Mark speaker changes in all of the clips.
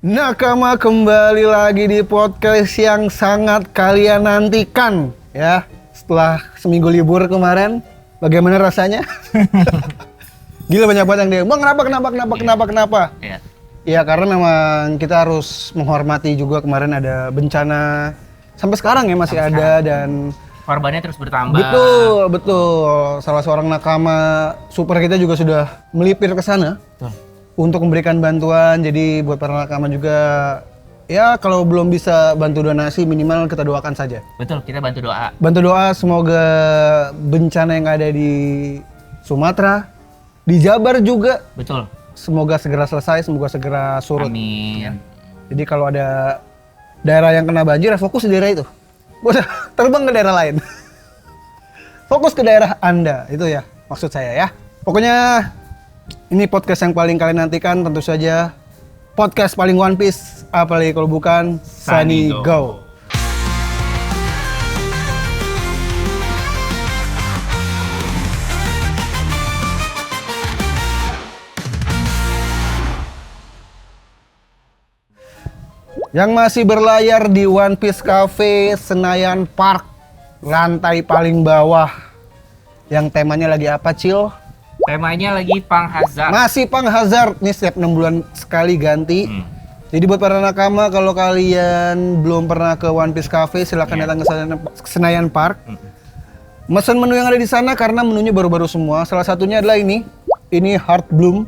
Speaker 1: Nakama kembali lagi di podcast yang sangat kalian nantikan ya. Setelah seminggu libur kemarin, bagaimana rasanya? Gila banyak banget yang dia, "Bang, kenapa?"
Speaker 2: Iya.
Speaker 1: Ya karena memang kita harus menghormati juga kemarin ada bencana. Sampai sekarang ya masih
Speaker 2: Sampai
Speaker 1: ada
Speaker 2: sekarang.
Speaker 1: dan
Speaker 2: Korbannya terus bertambah.
Speaker 1: betul. Salah seorang nakama super kita juga sudah melipir ke sana.
Speaker 2: Betul.
Speaker 1: Untuk memberikan bantuan. Jadi buat para nakama juga ya kalau belum bisa bantu donasi minimal kita doakan saja.
Speaker 2: Betul, kita bantu doa.
Speaker 1: Bantu doa semoga bencana yang ada di Sumatera, di Jabar juga
Speaker 2: Betul.
Speaker 1: semoga segera selesai, semoga segera surut.
Speaker 2: Amin.
Speaker 1: Jadi kalau ada daerah yang kena banjir, fokus di daerah itu. Gak usah terbang ke daerah lain. Fokus ke daerah Anda, itu ya maksud saya ya. Pokoknya ini podcast yang paling kalian nantikan, tentu saja podcast paling One Piece, apalagi kalau bukan Sunny Go. Yang masih berlayar di One Piece Cafe Senayan Park, lantai paling bawah. Yang temanya lagi apa, Cil?
Speaker 2: Temanya lagi Pang Hazard.
Speaker 1: Masih Pang Hazard, nih setiap 6 bulan sekali ganti. Jadi buat para nakama, kalau kalian belum pernah ke One Piece Cafe, silahkan datang ke Senayan Park. Mesen menu yang ada di sana karena menunya baru-baru semua. Salah satunya adalah ini Heart Bloom.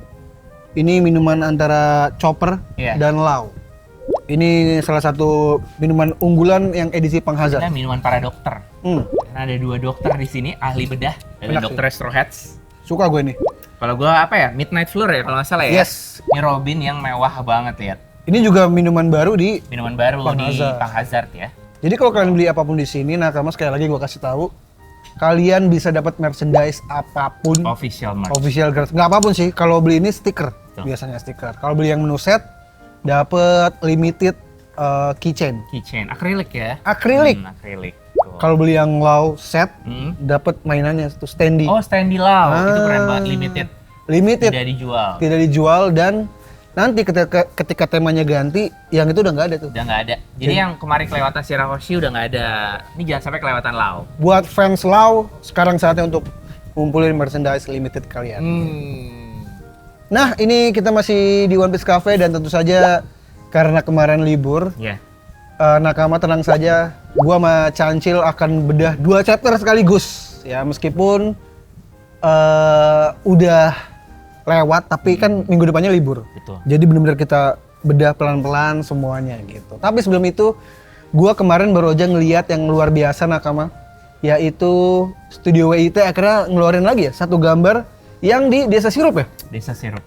Speaker 1: Ini minuman antara Chopper dan Lau. Ini salah satu minuman unggulan yang edisi Pang Hazard.
Speaker 2: Kita minuman para dokter. Karena ada 2 dokter di sini, ahli bedah. Ada
Speaker 1: Enak
Speaker 2: dokter Straw Hats.
Speaker 1: Suka gue nih.
Speaker 2: Kalau gua apa ya? Midnight Floor ya kalau nggak salah ya.
Speaker 1: Yes.
Speaker 2: Ini Robin yang mewah banget, lihat.
Speaker 1: Ini juga minuman baru di
Speaker 2: Minuman baru
Speaker 1: Pang
Speaker 2: di
Speaker 1: Hazard.
Speaker 2: Pang Hazard ya.
Speaker 1: Jadi kalau kalian beli apapun di sini, nakama sekali lagi gue kasih tahu, kalian bisa dapat merchandise apapun,
Speaker 2: Official merch.
Speaker 1: official gratis. Nggak apapun sih, kalau beli ini stiker, biasanya stiker. Kalau beli yang menu set, dapat limited keychain,
Speaker 2: Keychain, akrilik ya.
Speaker 1: akrilik.
Speaker 2: Akrilik. Tuh.
Speaker 1: Kalau beli yang low set,
Speaker 2: Hmm.
Speaker 1: dapat mainannya itu standy,
Speaker 2: Oh, Standy Lau. Itu keren banget, limited.
Speaker 1: limited,
Speaker 2: Tidak dijual.
Speaker 1: tidak dijual dan nanti ketika temanya ganti, yang itu udah nggak ada tuh.
Speaker 2: Udah nggak ada. Jadi yang kemarin kelewatan Shirahoshi udah nggak ada. Ini jangan sampai kelewatan Lau.
Speaker 1: Buat fans Lau, sekarang saatnya untuk ngumpulin merchandise limited kalian. Nah, ini kita masih di One Piece Cafe dan tentu saja karena kemarin libur,
Speaker 2: Ya.
Speaker 1: nakama tenang saja, gua sama Cancil akan bedah 2 chapter sekaligus. Ya, meskipun udah lewat, tapi kan minggu depannya libur.
Speaker 2: Betul.
Speaker 1: Jadi benar-benar kita bedah pelan-pelan semuanya gitu. Tapi sebelum itu, gua kemarin baru aja ngeliat yang luar biasa nakama, yaitu Studio WIT akhirnya ngeluarin lagi ya satu gambar yang di Desa Sirup ya.
Speaker 2: Desa Sirup.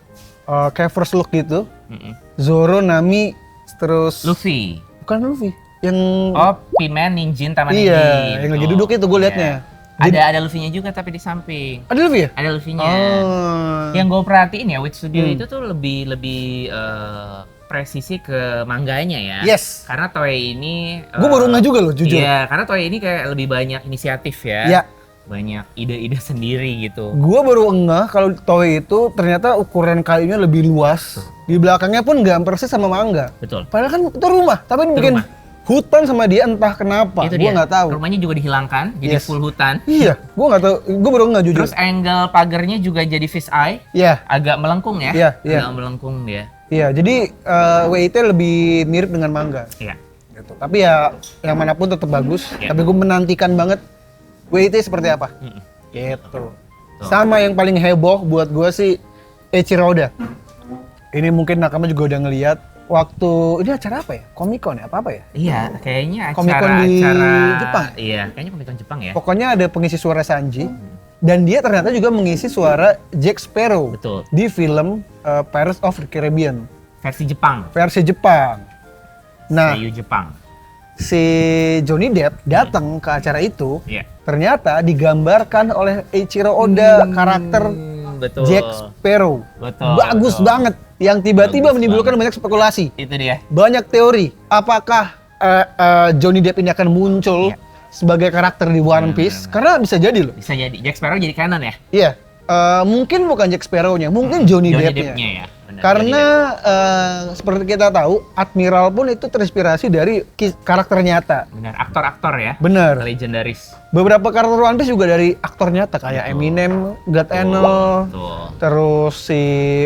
Speaker 1: Kayak first look gitu.
Speaker 2: Mm-mm.
Speaker 1: Zoro, Nami, terus
Speaker 2: Luffy.
Speaker 1: bukan Luffy, yang
Speaker 2: Oh, P-Man, Ninjin, Taman Ninjin.
Speaker 1: iya, yang lagi
Speaker 2: Betul.
Speaker 1: duduk itu gue
Speaker 2: Iya.
Speaker 1: liatnya.
Speaker 2: Ada Luffy-nya juga tapi di samping.
Speaker 1: Ada Luffy ya?
Speaker 2: Ada Luffy-nya.
Speaker 1: Oh.
Speaker 2: Yang gue perhatiin ya, Wit Studio itu tuh lebih presisi ke mangganya ya.
Speaker 1: Yes.
Speaker 2: Karena Toei ini
Speaker 1: Gue baru nggak juga loh, jujur.
Speaker 2: Iya, karena Toei ini kayak lebih banyak inisiatif ya.
Speaker 1: Ya,
Speaker 2: Banyak ide-ide sendiri gitu.
Speaker 1: gue baru ngeh kalau Toei itu ternyata ukuran kayunya lebih luas. Di belakangnya pun nggak persis sama mangga.
Speaker 2: Betul.
Speaker 1: Padahal kan itu rumah, tapi dibikin
Speaker 2: rumah.
Speaker 1: hutan sama dia entah kenapa.
Speaker 2: Itu
Speaker 1: Gue
Speaker 2: dia.
Speaker 1: nggak tahu.
Speaker 2: Rumahnya juga dihilangkan, jadi
Speaker 1: Yes.
Speaker 2: full hutan.
Speaker 1: Iya, gue nggak tahu. Gue baru nggak jujur.
Speaker 2: Terus angle pagarnya juga jadi fish eye,
Speaker 1: Iya,
Speaker 2: agak melengkung ya.
Speaker 1: Iya, iya.
Speaker 2: Agak melengkung dia.
Speaker 1: iya. Jadi WIT lebih mirip dengan mangga.
Speaker 2: Iya.
Speaker 1: Gitu. Tapi ya yang manapun tetap bagus.
Speaker 2: Iya.
Speaker 1: Tapi gue menantikan banget WIT seperti apa.
Speaker 2: Mm-mm.
Speaker 1: Gitu. Sama yang paling heboh buat gue sih Eiichiro Oda. Ini mungkin nakama juga udah ngeliat waktu ini acara apa ya? Comic-Con ya? Apa ya?
Speaker 2: Iya, kayaknya
Speaker 1: Comic-Con di Jepang.
Speaker 2: Iya, kayaknya Comic-Con Jepang ya.
Speaker 1: Pokoknya ada pengisi suara Sanji dan dia ternyata juga mengisi suara Jack Sparrow
Speaker 2: Betul.
Speaker 1: di film Pirates of the Caribbean
Speaker 2: Versi Jepang.
Speaker 1: versi Jepang. Nah,
Speaker 2: Seiyu Jepang.
Speaker 1: si Johnny Depp datang ke acara itu,
Speaker 2: Iya.
Speaker 1: ternyata digambarkan oleh Eiichiro Oda karakter
Speaker 2: Betul.
Speaker 1: Jack Sparrow.
Speaker 2: Betul,
Speaker 1: Bagus
Speaker 2: betul.
Speaker 1: banget. Yang tiba-tiba
Speaker 2: Bagus
Speaker 1: menimbulkan
Speaker 2: banget.
Speaker 1: banyak spekulasi.
Speaker 2: Itu dia.
Speaker 1: Banyak teori. Apakah Johnny Depp ini akan muncul
Speaker 2: Iya.
Speaker 1: sebagai karakter di One Piece? Karena bisa jadi loh.
Speaker 2: Bisa jadi Jack Sparrow jadi kanan ya.
Speaker 1: Iya. Mungkin bukan Jack Sparrow-nya, mungkin Johnny Depp-nya.
Speaker 2: Depp-nya ya. Benar. benar.
Speaker 1: Karena seperti kita tahu, Admiral pun itu terinspirasi dari karakter nyata.
Speaker 2: Benar, aktor-aktor ya.
Speaker 1: Bener.
Speaker 2: Legendaris.
Speaker 1: Beberapa karakter One Piece juga dari aktor nyata kayak
Speaker 2: Betul.
Speaker 1: Eminem, God Enel,
Speaker 2: Tuh.
Speaker 1: terus si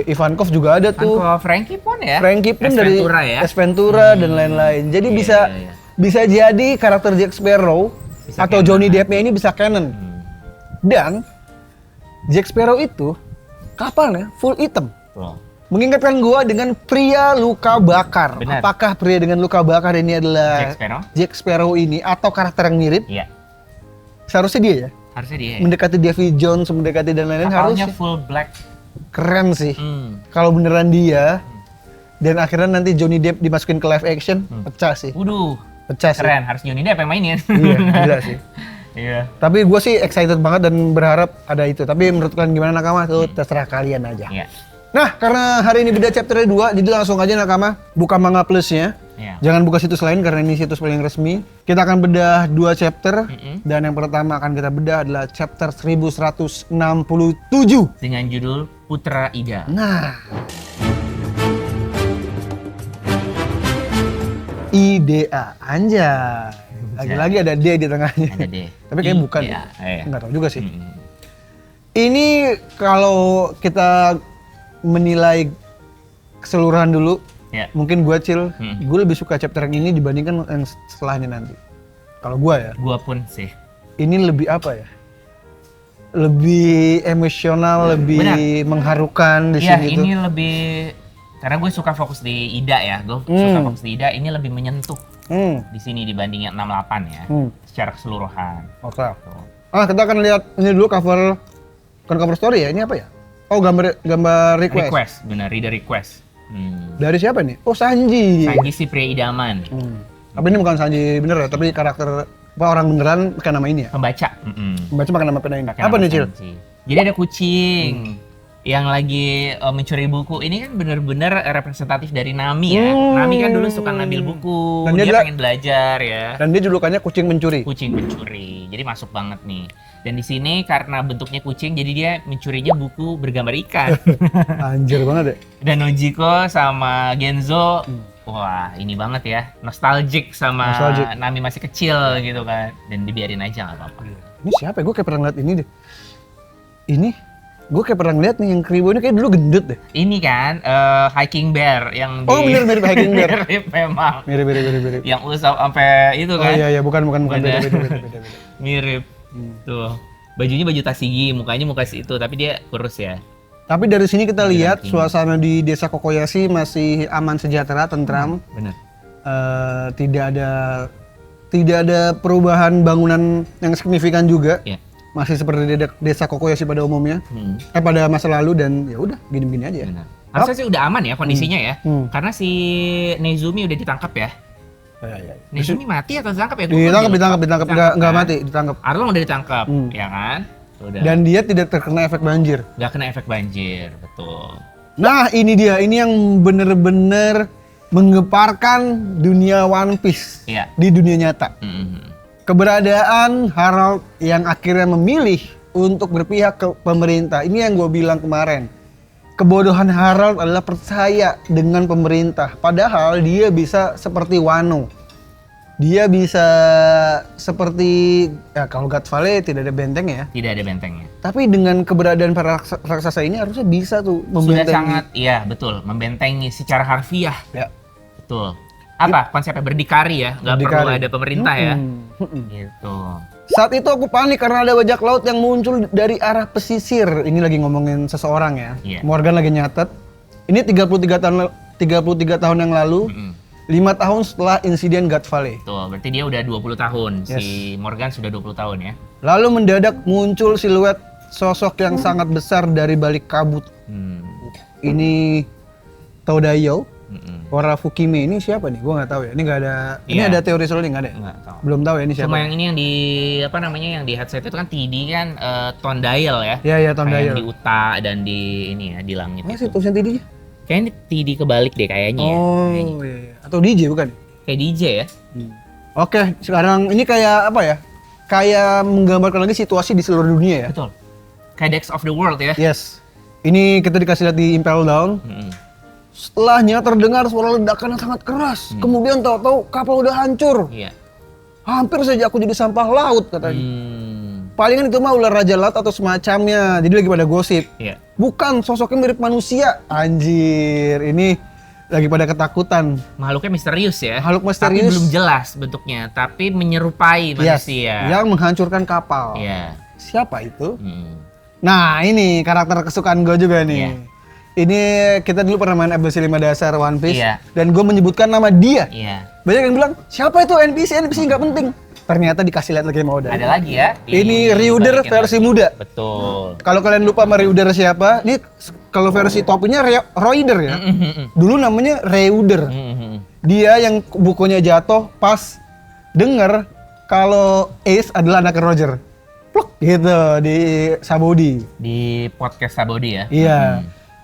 Speaker 1: Ivankov juga ada tuh.
Speaker 2: Uncle Frankie pun ya.
Speaker 1: Frankie pun
Speaker 2: Ace
Speaker 1: dari
Speaker 2: Ventura ya.
Speaker 1: Ace Ventura dan lain-lain. Jadi
Speaker 2: Iya,
Speaker 1: bisa
Speaker 2: iya, iya.
Speaker 1: bisa jadi karakter Jack Sparrow
Speaker 2: Bisa
Speaker 1: atau
Speaker 2: canon.
Speaker 1: Johnny Depp-nya ini bisa canon. Dan Jack Sparrow itu kapalnya full hitam.
Speaker 2: Tuh.
Speaker 1: Mengingatkan gua dengan pria luka bakar.
Speaker 2: Benar.
Speaker 1: Apakah pria dengan luka bakar ini adalah
Speaker 2: Jack Sparrow?
Speaker 1: Jack Sparrow ini atau karakter yang mirip?
Speaker 2: Iya.
Speaker 1: Seharusnya dia ya.
Speaker 2: Harusnya dia. Ya.
Speaker 1: Mendekati Davy Jones, mendekati dan lain-lain
Speaker 2: Kapalnya
Speaker 1: harusnya
Speaker 2: full black.
Speaker 1: keren sih. Kalau beneran dia dan akhirnya nanti Johnny Depp dimasukin ke live action, pecah sih.
Speaker 2: Waduh.
Speaker 1: Pecah sih.
Speaker 2: Keren, harus Johnny Depp yang mainin.
Speaker 1: Iya, gila sih.
Speaker 2: Iya.
Speaker 1: Tapi gue sih excited banget dan berharap ada itu. Tapi menurut kalian gimana Nakama? Tuh terserah kalian aja.
Speaker 2: Iya.
Speaker 1: Nah, karena hari ini beda chapter 2, jadi langsung aja Nakama buka Manga Plus-nya.
Speaker 2: Iya.
Speaker 1: Jangan buka situs lain karena ini situs paling resmi. Kita akan bedah 2 chapter dan yang pertama akan kita bedah adalah chapter 1167.
Speaker 2: Dengan judul Putra Ida.
Speaker 1: Nah, IDA anjay. Lagi-lagi ada D di tengahnya.
Speaker 2: Ada deh.
Speaker 1: Tapi kayaknya bukan.
Speaker 2: Iya. Iya.
Speaker 1: Enggak tahu juga sih.
Speaker 2: Mm-mm.
Speaker 1: Ini kalau kita menilai keseluruhan dulu,
Speaker 2: Ya.
Speaker 1: mungkin gua Cil, gue lebih suka chapter yang ini dibandingkan yang setelahnya nanti. Kalau gua ya,
Speaker 2: Gua pun sih.
Speaker 1: ini lebih apa ya? Lebih emosional, lebih
Speaker 2: Benar.
Speaker 1: mengharukan di
Speaker 2: Iya,
Speaker 1: sini
Speaker 2: ini
Speaker 1: tuh.
Speaker 2: lebih karena gue suka fokus di Ida ya. Gue suka fokus di Ida, ini lebih menyentuh di sini dibandingin 68 ya. Secara keseluruhan.
Speaker 1: Oke. Kita akan lihat ini dulu cover, bukan cover story ya, ini apa ya? Oh, gambar request.
Speaker 2: Benar, reader request.
Speaker 1: Dari siapa nih? Oh, Sanji.
Speaker 2: Sanji si pria idaman.
Speaker 1: Tapi ini bukan Sanji bener ya, tapi karakter apa orang beneran pakai nama ini ya?
Speaker 2: Pembaca.
Speaker 1: Baca pakai nama pena ini.
Speaker 2: Pakai
Speaker 1: Apa
Speaker 2: nama
Speaker 1: nih, Cil?
Speaker 2: Sanji. Jadi ada kucing yang lagi mencuri buku. Ini kan bener-bener representatif dari Nami ya. Nami kan dulu suka ngambil buku,
Speaker 1: Dan
Speaker 2: dia
Speaker 1: dia
Speaker 2: pengen belajar ya.
Speaker 1: Dan dia julukannya kucing mencuri.
Speaker 2: Kucing pencuri, jadi masuk banget nih. Dan di sini karena bentuknya kucing, jadi dia mencurinya buku bergambar ikan.
Speaker 1: Anjir banget ya.
Speaker 2: Dan Nojiko sama Genzo, wah ini banget ya, nostalgic sama
Speaker 1: Nostalgic.
Speaker 2: Nami masih kecil gitu kan. Dan dibiarin aja nggak apa-apa.
Speaker 1: Ini siapa ya? Gue kayak pernah ngeliat ini deh. Ini? Gue kayak pernah ngeliat nih yang kribo ini kayak dulu gendut deh.
Speaker 2: Ini kan hiking bear yang
Speaker 1: Oh, bener, mirip hiking bear.
Speaker 2: mirip memang.
Speaker 1: Mirip.
Speaker 2: Yang usap sampai itu
Speaker 1: Oh
Speaker 2: kan.
Speaker 1: iya, bukan.
Speaker 2: Bener.
Speaker 1: Beda.
Speaker 2: Mirip. Tuh. Bajunya baju Tashigi, mukanya muka itu, tapi dia kurus ya.
Speaker 1: Tapi dari sini kita lihat
Speaker 2: hiking.
Speaker 1: suasana di desa Kokoyashi masih aman, sejahtera, tentram.
Speaker 2: Bener.
Speaker 1: Tidak ada perubahan bangunan yang signifikan juga.
Speaker 2: Iya.
Speaker 1: Masih seperti desa Kokoyashi pada umumnya. Pada masa lalu dan ya udah gini-gini aja.
Speaker 2: Benar. Harusnya sih udah aman ya kondisinya ya. Karena si Nezumi udah ditangkap ya.
Speaker 1: Iya.
Speaker 2: Nezumi mati atau ditangkap ya? Gua lupa.
Speaker 1: Ditangkap. Nggak mati, ditangkap.
Speaker 2: Arlong udah ditangkap, ya kan? Udah.
Speaker 1: Dan dia tidak terkena efek banjir.
Speaker 2: Nggak kena efek banjir, betul.
Speaker 1: Nah, ini dia. Ini yang bener-bener menggeparkan dunia One Piece
Speaker 2: Iya.
Speaker 1: di dunia nyata.
Speaker 2: Mhm.
Speaker 1: Keberadaan Harold yang akhirnya memilih untuk berpihak ke pemerintah. Ini yang gue bilang kemarin. Kebodohan Harold adalah percaya dengan pemerintah. Padahal dia bisa seperti Wano. Dia bisa seperti, ya kalau God Valley tidak ada benteng ya.
Speaker 2: Tidak ada bentengnya.
Speaker 1: Tapi dengan keberadaan para raksasa ini harusnya bisa tuh
Speaker 2: Sudah
Speaker 1: membentengi.
Speaker 2: sangat, iya betul, membentengi secara harfiah.
Speaker 1: Ya.
Speaker 2: Betul. Apa konsepnya berdikari ya? Nggak perlu
Speaker 1: Berdikari.
Speaker 2: ada pemerintah ya.
Speaker 1: Mm-mm.
Speaker 2: Gitu.
Speaker 1: Saat itu aku panik karena ada bajak laut yang muncul dari arah pesisir. Ini lagi ngomongin seseorang ya.
Speaker 2: Iya.
Speaker 1: Morgan lagi nyatet. Ini 33 tahun yang lalu. 5 tahun setelah insiden God Valley.
Speaker 2: Tuh, berarti dia udah 20 tahun. Si Morgan sudah 20 tahun ya.
Speaker 1: Lalu mendadak muncul siluet sosok yang sangat besar dari balik kabut. Ini Todayo. Ora Fukime ini siapa nih? Gua nggak tahu ya. Ini nggak ada. Ini
Speaker 2: Iya.
Speaker 1: ada teori soalnya nggak ada. ya?
Speaker 2: Nggak tahu.
Speaker 1: Belum tahu ya ini siapa.
Speaker 2: Cuma yang ini yang di apa namanya yang di headset itu kan TD kan Tondail ya.
Speaker 1: Iya,
Speaker 2: Kayak
Speaker 1: Tondail.
Speaker 2: yang di Uta dan di ini ya di langit
Speaker 1: Mana sih
Speaker 2: itu.
Speaker 1: tulisan tidinya?
Speaker 2: Kayaknya TD kebalik deh kayaknya ya.
Speaker 1: Oh,
Speaker 2: Kayaknya.
Speaker 1: iya. Atau DJ bukan?
Speaker 2: Kayak DJ ya.
Speaker 1: Oke, sekarang ini kayak apa ya? Kayak menggambarkan lagi situasi di seluruh dunia ya.
Speaker 2: Betul. Kayak Dex of the World ya.
Speaker 1: Yes. Ini kita dikasih lihat di Impel Down. Setelahnya terdengar suara ledakan yang sangat keras. Kemudian tahu-tahu kapal udah hancur.
Speaker 2: Iya.
Speaker 1: Hampir saja aku jadi sampah laut katanya. Palingan itu mah ular raja laut atau semacamnya. Jadi lagi pada gosip.
Speaker 2: Iya.
Speaker 1: Bukan, sosoknya mirip manusia. Anjir, ini lagi pada ketakutan.
Speaker 2: Makhluknya misterius ya.
Speaker 1: Makhluk
Speaker 2: Tapi
Speaker 1: misterius.
Speaker 2: belum jelas bentuknya, tapi menyerupai
Speaker 1: Yes,
Speaker 2: manusia.
Speaker 1: yang menghancurkan kapal.
Speaker 2: Iya.
Speaker 1: Siapa itu?
Speaker 2: Hmm.
Speaker 1: Nah, ini karakter kesukaan gue juga nih.
Speaker 2: Iya.
Speaker 1: Ini kita dulu pernah main episode 5 dasar One Piece.
Speaker 2: Iya.
Speaker 1: Dan gue menyebutkan nama dia.
Speaker 2: Iya.
Speaker 1: Banyak yang bilang, siapa itu NPC? NPC nggak penting. Ternyata dikasih lihat lagi sama Oda.
Speaker 2: Ada lagi ya.
Speaker 1: Ini Ryuder
Speaker 2: balikin
Speaker 1: versi
Speaker 2: lagi.
Speaker 1: muda.
Speaker 2: Betul.
Speaker 1: Kalau kalian lupa sama Ryuder siapa, ini kalau versi topinya Roider ya. Dulu namanya Ryuder. Dia yang bukunya jatuh pas denger kalau Ace adalah anak Roger. Pluk gitu di Sabodi.
Speaker 2: Di podcast Sabodi ya.
Speaker 1: Iya.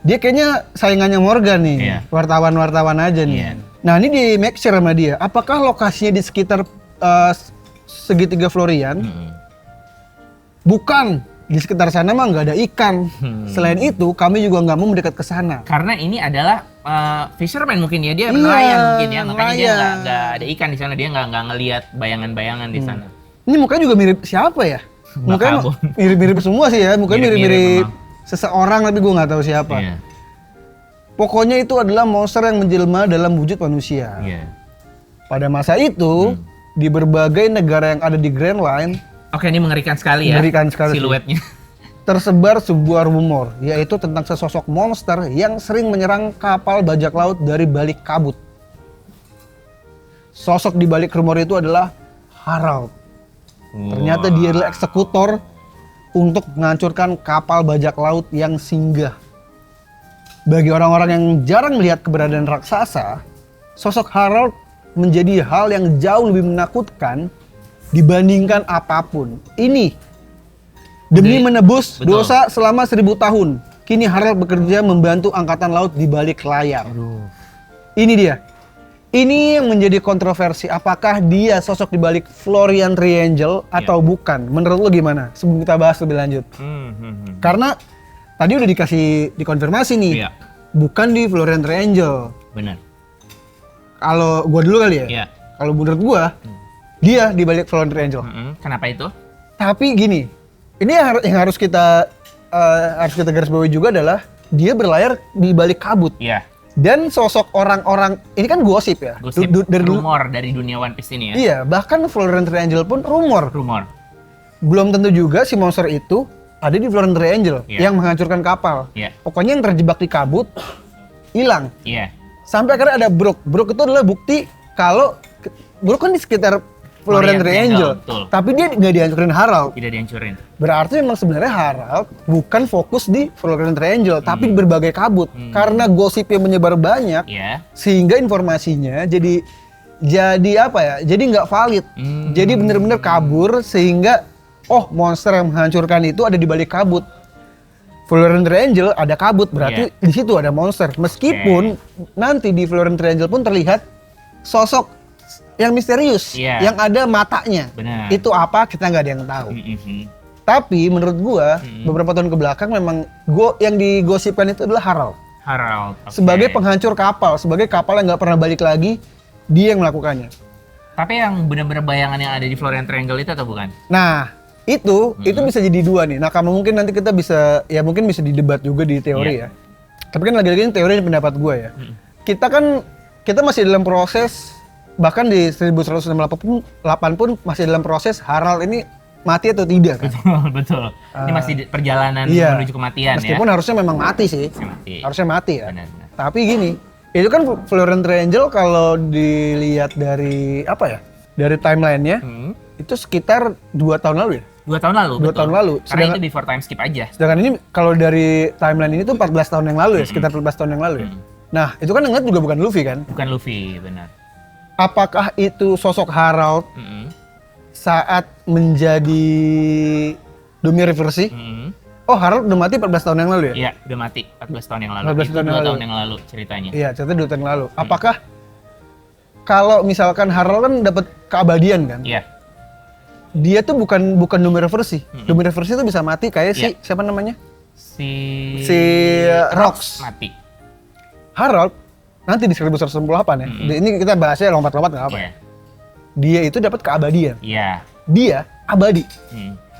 Speaker 1: Dia kayaknya saingannya Morgan nih.
Speaker 2: Iya.
Speaker 1: Wartawan-wartawan aja nih.
Speaker 2: Iya.
Speaker 1: Nah, ini di make sure sama dia. Apakah lokasinya di sekitar segitiga Florian? Bukan. Di sekitar sana mah nggak ada ikan. Selain itu, kami juga nggak mau mendekat ke sana.
Speaker 2: Karena ini adalah fisherman mungkin ya, dia
Speaker 1: Iya,
Speaker 2: nelayan mungkin ya, makanya dia
Speaker 1: nelayan.
Speaker 2: nggak ada ikan di sana, dia nggak ngelihat bayangan-bayangan di sana.
Speaker 1: Ini mukanya juga mirip siapa ya? Mukanya
Speaker 2: Bakabon.
Speaker 1: mirip-mirip semua sih ya. Mukanya
Speaker 2: Mirip-mirip
Speaker 1: mirip-mirip
Speaker 2: memang.
Speaker 1: seseorang tapi gue nggak tahu siapa.
Speaker 2: Iya.
Speaker 1: Pokoknya itu adalah monster yang menjelma dalam wujud manusia.
Speaker 2: Iya.
Speaker 1: Pada masa itu, di berbagai negara yang ada di Grand Line,
Speaker 2: Oke, ini mengerikan sekali ya.
Speaker 1: Mengerikan sekali sih.
Speaker 2: Siluetnya.
Speaker 1: tersebar sebuah rumor, yaitu tentang sesosok monster yang sering menyerang kapal bajak laut dari balik kabut. Sosok di balik rumor itu adalah Harald. Ternyata dia adalah eksekutor untuk menghancurkan kapal bajak laut yang singgah. Bagi orang-orang yang jarang melihat keberadaan raksasa, sosok Harald menjadi hal yang jauh lebih menakutkan dibandingkan apapun. Ini demi menebus
Speaker 2: Betul.
Speaker 1: dosa selama 1000 tahun. Kini Harald bekerja membantu angkatan laut di balik layar. Ini dia. Ini yang menjadi kontroversi. Apakah dia sosok di balik Florian Triangle atau bukan? Menurut lo gimana? Sebelum kita bahas lebih lanjut. Karena tadi udah dikasih dikonfirmasi nih.
Speaker 2: Iya.
Speaker 1: Bukan di Florian Triangle.
Speaker 2: Benar.
Speaker 1: Kalau gua dulu kali ya.
Speaker 2: Iya.
Speaker 1: Kalau menurut gua, dia di balik Florian Triangle.
Speaker 2: Kenapa itu?
Speaker 1: Tapi gini, ini yang harus kita garis bawahi juga adalah dia berlayar di balik kabut.
Speaker 2: Iya.
Speaker 1: Dan sosok orang-orang ini kan gosip ya.
Speaker 2: Gosip
Speaker 1: Dari dulu.
Speaker 2: rumor dari dunia One Piece ini ya.
Speaker 1: Iya, bahkan Florian Triangle pun rumor.
Speaker 2: Rumor.
Speaker 1: Belum tentu juga si monster itu ada di Florian Triangle
Speaker 2: Iya.
Speaker 1: yang menghancurkan kapal.
Speaker 2: Iya.
Speaker 1: Pokoknya yang terjebak di kabut hilang.
Speaker 2: Iya.
Speaker 1: Sampai akhirnya ada Brook. Brook itu adalah bukti kalau Brook kan di sekitar Florian
Speaker 2: Florian
Speaker 1: Triangle,
Speaker 2: Triangle, betul.
Speaker 1: tapi dia nggak dihancurin Harald.
Speaker 2: Tidak dihancurin.
Speaker 1: Berarti memang sebenarnya Harald bukan fokus di Florian Triangle, tapi di berbagai kabut. Karena gosipnya menyebar banyak,
Speaker 2: Iya.
Speaker 1: sehingga informasinya jadi apa ya? Jadi nggak valid. Jadi bener-bener kabur sehingga monster yang menghancurkan itu ada di balik kabut. Florian Triangle ada kabut, berarti di situ ada monster. Meskipun nanti di Florian Triangle pun terlihat sosok yang misterius,
Speaker 2: Iya.
Speaker 1: yang ada matanya.
Speaker 2: Benar.
Speaker 1: Itu apa kita nggak ada yang tahu. Tapi menurut gua beberapa tahun ke belakang memang yang digosipkan itu adalah Harald.
Speaker 2: Harald. Oke.
Speaker 1: Sebagai penghancur kapal, sebagai kapal yang nggak pernah balik lagi, dia yang melakukannya.
Speaker 2: Tapi yang benar-benar bayangan yang ada di Florian Triangle itu atau bukan?
Speaker 1: Nah, itu bisa jadi dua nih. Nah, kamu mungkin nanti kita bisa didebat juga di teori ya. Tapi kan lagi-lagi ini teori dan pendapat gue ya. Kita masih dalam proses, bahkan di 1198 pun masih dalam proses Harald ini mati atau tidak kan?
Speaker 2: Betul. Ini masih perjalanan
Speaker 1: Iya.
Speaker 2: menuju kematian
Speaker 1: Meskipun harusnya memang mati sih.
Speaker 2: ya. Mati.
Speaker 1: Harusnya mati ya.
Speaker 2: Benar-benar.
Speaker 1: Tapi gini, itu kan Florian Triangle kalau dilihat dari dari timelinenya itu sekitar 2 tahun lalu ya.
Speaker 2: 2 tahun lalu.
Speaker 1: 2 tahun lalu.
Speaker 2: Karena itu before time skip aja.
Speaker 1: Sedangkan ini kalau dari timeline ini tuh 14 tahun yang lalu ya, sekitar 14 tahun yang lalu ya. Nah, itu kan yang ngeliat juga bukan Luffy kan?
Speaker 2: Bukan Luffy, benar.
Speaker 1: Apakah itu sosok Harald saat menjadi Domi Reversi? Oh, Harald udah mati 14 tahun yang lalu ya?
Speaker 2: Iya, udah mati 14 tahun yang lalu.
Speaker 1: 14
Speaker 2: Itu
Speaker 1: tahun
Speaker 2: 2
Speaker 1: yang lalu.
Speaker 2: tahun yang lalu ceritanya.
Speaker 1: Iya, cerita 2 tahun yang lalu. Apakah kalau misalkan Harald kan dapat keabadian kan?
Speaker 2: Iya.
Speaker 1: Dia tuh bukan Domi Reversi. Domi Reversi itu bisa mati kayak si siapa namanya?
Speaker 2: Si
Speaker 1: Si Rox.
Speaker 2: mati.
Speaker 1: Harald nanti di 1198 ya. Ini kita bahasnya lompat-lompat nggak apa ya. Dia itu dapat keabadian.
Speaker 2: Iya.
Speaker 1: Dia abadi.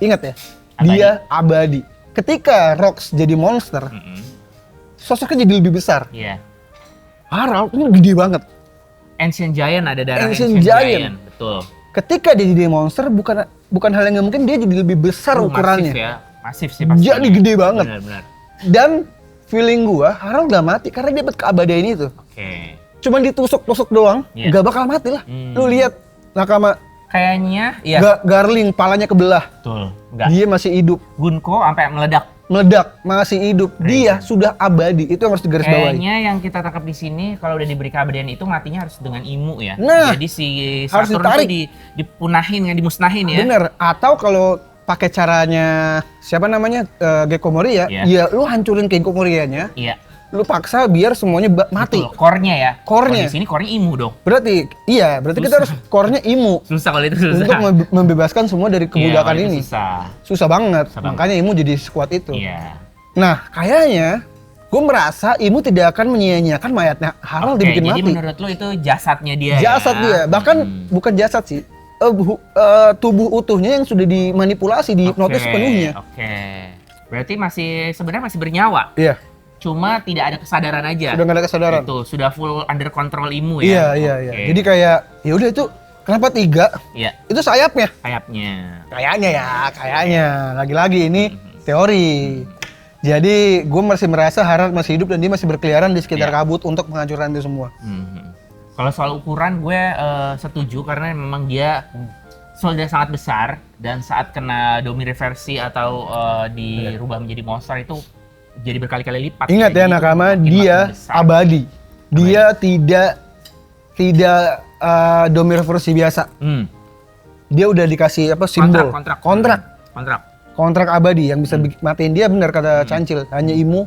Speaker 1: Ingat ya,
Speaker 2: Abadi.
Speaker 1: dia abadi. Ketika Rox jadi monster, sosoknya jadi lebih besar.
Speaker 2: Iya.
Speaker 1: Harald ini gede banget.
Speaker 2: Ancient Giant ada darah
Speaker 1: Ancient
Speaker 2: Ancient
Speaker 1: Giant.
Speaker 2: Giant. Betul.
Speaker 1: Ketika dia jadi monster, bukan hal yang nggak mungkin, dia jadi lebih besar ukurannya.
Speaker 2: Masif ya. Masif sih pasti.
Speaker 1: Jadi gede banget.
Speaker 2: Benar-benar.
Speaker 1: Dan feeling gua, Harald gak mati karena dia dapat keabadian itu.
Speaker 2: Oke.
Speaker 1: Cuman ditusuk-tusuk doang,
Speaker 2: Iya.
Speaker 1: gak bakal mati lah. Lu lihat nakama
Speaker 2: Kayaknya ya.
Speaker 1: Garling, palanya kebelah.
Speaker 2: Betul. Enggak.
Speaker 1: Dia masih hidup.
Speaker 2: Gunko sampai
Speaker 1: Meledak, masih hidup. Dia sudah abadi. Itu yang harus digarisbawahi.
Speaker 2: Kayaknya yang kita tangkap di sini kalau udah diberi keabadian itu matinya harus dengan imu ya.
Speaker 1: Nah,
Speaker 2: jadi si
Speaker 1: harus
Speaker 2: Saturn
Speaker 1: ditarik.
Speaker 2: itu dipunahin kan, dimusnahin ya.
Speaker 1: Bener. Atau kalau pakai caranya siapa namanya Gecko Moria,
Speaker 2: Iya.
Speaker 1: ya lu hancurin Gecko Morianya,
Speaker 2: Iya.
Speaker 1: lu paksa biar semuanya mati.
Speaker 2: Betul, core-nya ya.
Speaker 1: Core-nya.
Speaker 2: Kalau di sini core-nya imu dong.
Speaker 1: Berarti kita harus core-nya imu
Speaker 2: Susah kalau itu susah.
Speaker 1: untuk membebaskan semua dari kebudakan
Speaker 2: Iya, kalau itu
Speaker 1: ini.
Speaker 2: Susah.
Speaker 1: Susah banget.
Speaker 2: Susah banget.
Speaker 1: Makanya imu jadi sekuat itu.
Speaker 2: Iya.
Speaker 1: Nah, kayaknya gue merasa imu tidak akan menyia-nyiakan mayatnya Harald
Speaker 2: Oke,
Speaker 1: dibikin
Speaker 2: jadi
Speaker 1: mati.
Speaker 2: menurut lu itu jasadnya dia
Speaker 1: Jasad
Speaker 2: ya?
Speaker 1: dia, bahkan bukan jasad sih. Tubuh utuhnya yang sudah dimanipulasi, dihipnotis sepenuhnya.
Speaker 2: Oke. Berarti sebenarnya masih bernyawa.
Speaker 1: Iya,
Speaker 2: Cuma tidak ada kesadaran aja.
Speaker 1: sudah nggak ada kesadaran.
Speaker 2: Itu sudah full under control imu
Speaker 1: Iya,
Speaker 2: ya.
Speaker 1: iya.
Speaker 2: Oke.
Speaker 1: Jadi kayak ya udah itu kenapa 3?
Speaker 2: Iya,
Speaker 1: Itu sayapnya.
Speaker 2: sayapnya.
Speaker 1: Kayaknya. Lagi-lagi ini teori. Jadi gue masih merasa Harald masih hidup dan dia masih berkeliaran di sekitar
Speaker 2: Iya.
Speaker 1: kabut untuk menghancurkan itu semua.
Speaker 2: Kalau soal ukuran gue setuju karena memang dia sudah sangat besar dan saat kena domi reversi atau dirubah menjadi monster itu jadi berkali-kali lipat.
Speaker 1: Ingat ya
Speaker 2: Jadi itu
Speaker 1: nakama,
Speaker 2: makin
Speaker 1: dia
Speaker 2: besar.
Speaker 1: abadi. Dia tidak domi reversi biasa. Dia udah dikasih simbol. Kontrak abadi yang bisa matiin dia, benar kata Cancil, hanya imu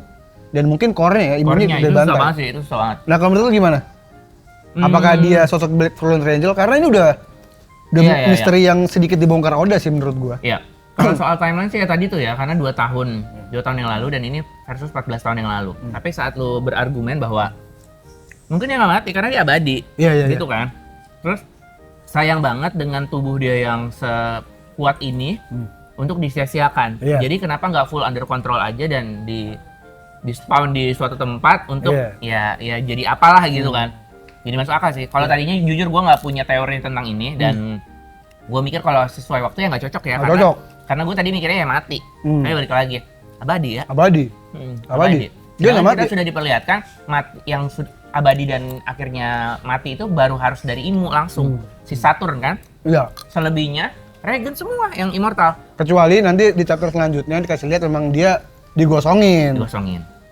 Speaker 1: dan mungkin core-nya ya, imunya
Speaker 2: Core-nya
Speaker 1: udah
Speaker 2: itu susah
Speaker 1: bantai.
Speaker 2: banget sih, itu susah banget.
Speaker 1: Nah, kalau menurut lu gimana? Apakah dia sosok Black Fallen Angel? Karena ini udah
Speaker 2: Iya,
Speaker 1: misteri yang sedikit dibongkar Oda sih menurut gua.
Speaker 2: Iya. Kalau soal timeline sih ya tadi tuh ya, karena 2 tahun yang lalu dan ini versus 14 tahun yang lalu. Tapi saat lu berargumen bahwa mungkin dia nggak mati karena dia abadi,
Speaker 1: Iya,
Speaker 2: gitu kan. Terus sayang banget dengan tubuh dia yang sekuat ini untuk disia-siakan.
Speaker 1: Iya.
Speaker 2: Jadi kenapa nggak full under control aja dan di spawn di suatu tempat untuk ya jadi apalah gitu kan. Jadi masuk akal sih. Kalau tadinya jujur gue nggak punya teori tentang ini dan gue mikir kalau sesuai waktu ya nggak cocok ya. Karena gue tadi mikirnya ya mati. Tapi balik lagi, abadi ya.
Speaker 1: Abadi. Dia nggak mati.
Speaker 2: Kita sudah diperlihatkan yang abadi dan akhirnya mati itu baru harus dari imu langsung. Si Saturn kan.
Speaker 1: Iya.
Speaker 2: Selebihnya regen semua yang immortal.
Speaker 1: Kecuali nanti di chapter selanjutnya dikasih lihat memang dia digosongin.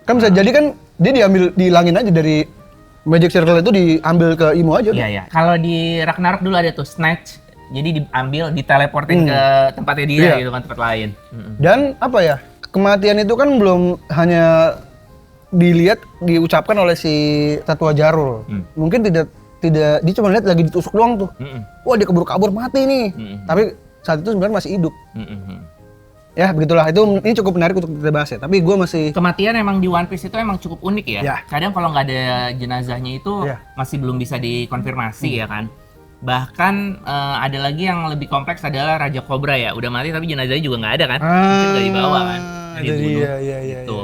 Speaker 1: Kan bisa jadi kan dia dihilangin aja dari Magic Circle itu, diambil ke Imo aja.
Speaker 2: Iya, iya. Kalau di Ragnarok dulu ada tuh snatch. Jadi diambil, diteleportin ke tempatnya dia gitu kan, tempat lain.
Speaker 1: Dan apa ya? Kematian itu kan belum hanya diucapkan oleh si Tetua Jarul. Mungkin tidak dia cuma lihat lagi ditusuk doang tuh. Wah, dia kabur mati nih. Tapi saat itu sebenarnya masih hidup. Ya begitulah, ini cukup menarik untuk kita bahas ya. Tapi gue masih
Speaker 2: kematian emang di One Piece itu emang cukup unik ya.
Speaker 1: Ya.
Speaker 2: Kadang kalau nggak ada jenazahnya itu masih belum bisa dikonfirmasi ya kan. Bahkan ada lagi yang lebih kompleks adalah Raja Cobra ya. Udah mati tapi jenazahnya juga nggak ada kan. Mungkin nggak dibawa kan. Dibunuh.
Speaker 1: Iya.
Speaker 2: Gitu.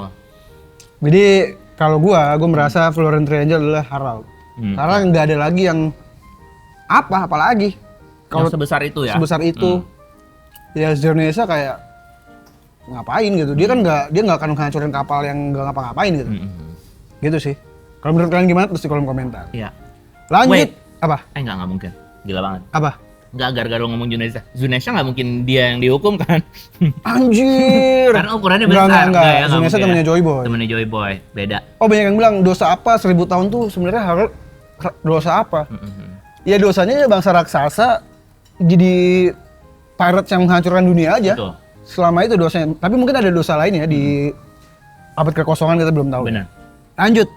Speaker 1: Jadi kalau gue merasa Florent Triangle adalah Harald. Karena nggak ada lagi yang apalagi
Speaker 2: Kalau sebesar itu ya.
Speaker 1: Sebesar itu. Ya Zernesa kayak ngapain gitu. Dia kan nggak akan menghancurin kapal yang nggak ngapa-ngapain gitu. Gitu sih. Kalau menurut kalian gimana, terus di kolom komentar.
Speaker 2: Iya.
Speaker 1: Lanjut.
Speaker 2: Wait.
Speaker 1: Apa?
Speaker 2: Nggak mungkin. Gila banget.
Speaker 1: Apa?
Speaker 2: Nggak, gara-gara lo ngomong Zunesha nggak mungkin dia yang dihukum kan.
Speaker 1: Anjir.
Speaker 2: Karena ukurannya besar.
Speaker 1: Enggak.
Speaker 2: Ya,
Speaker 1: Zunesha
Speaker 2: mungkin
Speaker 1: temennya
Speaker 2: ya.
Speaker 1: Joy Boy.
Speaker 2: Temennya Joy Boy. Beda.
Speaker 1: Oh, banyak yang bilang dosa apa 1000 tahun tuh sebenarnya Harald dosa apa? Ya dosanya ya bangsa raksasa jadi pirates yang menghancurkan dunia aja.
Speaker 2: Betul.
Speaker 1: Selama itu dosanya. Tapi mungkin ada dosa lain ya di abad kekosongan, kita belum tahu.
Speaker 2: Benar.
Speaker 1: Lanjut.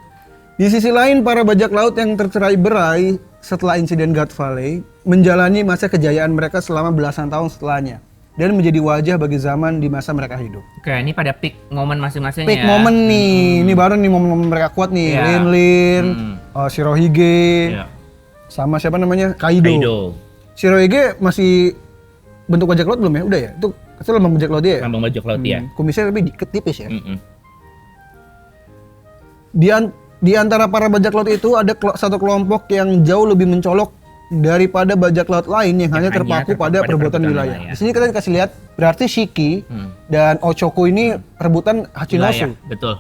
Speaker 1: Di sisi lain, para bajak laut yang tercerai-berai setelah insiden God Valley menjalani masa kejayaan mereka selama belasan tahun setelahnya dan menjadi wajah bagi zaman di masa mereka hidup.
Speaker 2: Oke, ini pada peak momen masing-masing
Speaker 1: Peak
Speaker 2: ya.
Speaker 1: momen nih. Ini baru nih momen-momen mereka kuat nih.
Speaker 2: Iya.
Speaker 1: Lin, Shirohige,
Speaker 2: Iya.
Speaker 1: sama siapa namanya? Kaido.
Speaker 2: Kaido.
Speaker 1: Shirohige masih bentuk bajak laut belum ya? Udah ya? Itu lambang bajak laut dia ya?
Speaker 2: Lambang bajak laut ya.
Speaker 1: Kumisnya tapi dikit tipis ya.
Speaker 2: Mm-mm.
Speaker 1: Di antara para bajak laut itu ada satu kelompok yang jauh lebih mencolok daripada bajak laut lain yang hanya terpaku pada perbuatan wilayah. Di sini kita kasih lihat, berarti Shiki dan Ochoku ini rebutan Hachinosu.
Speaker 2: Wilayah, betul.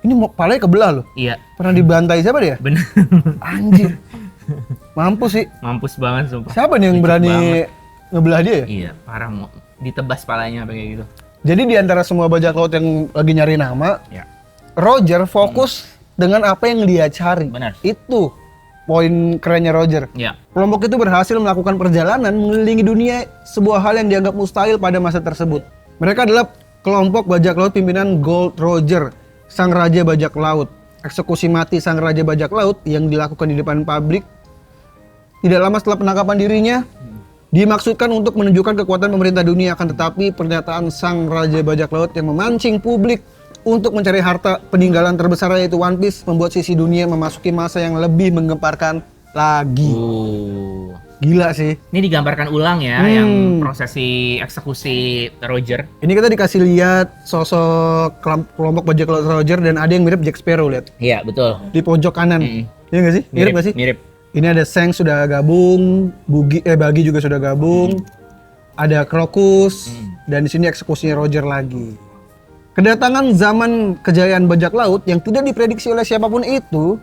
Speaker 1: Ini palanya kebelah loh.
Speaker 2: Iya.
Speaker 1: Pernah dibantai siapa dia?
Speaker 2: Bener.
Speaker 1: Anjir. Mampus sih.
Speaker 2: Mampus banget sumpah.
Speaker 1: Siapa nih yang
Speaker 2: Licik
Speaker 1: berani
Speaker 2: banget.
Speaker 1: ngebelah dia ya?
Speaker 2: Iya, parah mau ditebas palanya apa kayak gitu.
Speaker 1: Jadi di antara semua bajak laut yang lagi nyari nama,
Speaker 2: Ya.
Speaker 1: Roger fokus dengan apa yang dia cari.
Speaker 2: Benar.
Speaker 1: Itu poin kerennya Roger.
Speaker 2: Ya.
Speaker 1: Kelompok itu berhasil melakukan perjalanan mengelilingi dunia, sebuah hal yang dianggap mustahil pada masa tersebut. Mereka adalah kelompok bajak laut pimpinan Gold Roger, sang raja bajak laut. Eksekusi mati sang raja bajak laut yang dilakukan di depan publik tidak lama setelah penangkapan dirinya dimaksudkan untuk menunjukkan kekuatan pemerintah dunia, akan tetapi pernyataan sang raja bajak laut yang memancing publik untuk mencari harta peninggalan terbesar yaitu One Piece membuat sisi dunia memasuki masa yang lebih menggemparkan lagi. Gila sih.
Speaker 2: Ini digambarkan ulang ya, yang prosesi eksekusi Roger.
Speaker 1: Ini kita dikasih lihat sosok kelompok bajak laut Roger dan ada yang mirip Jack Sparrow, lihat.
Speaker 2: Iya, betul.
Speaker 1: Di pojok kanan. Iya nggak sih? Mirip nggak sih?
Speaker 2: Mirip.
Speaker 1: Ini ada Seng sudah gabung, Bagi juga sudah gabung. Ada Crocus dan di sini eksekusinya Roger lagi. Kedatangan zaman kejayaan bajak laut yang tidak diprediksi oleh siapapun itu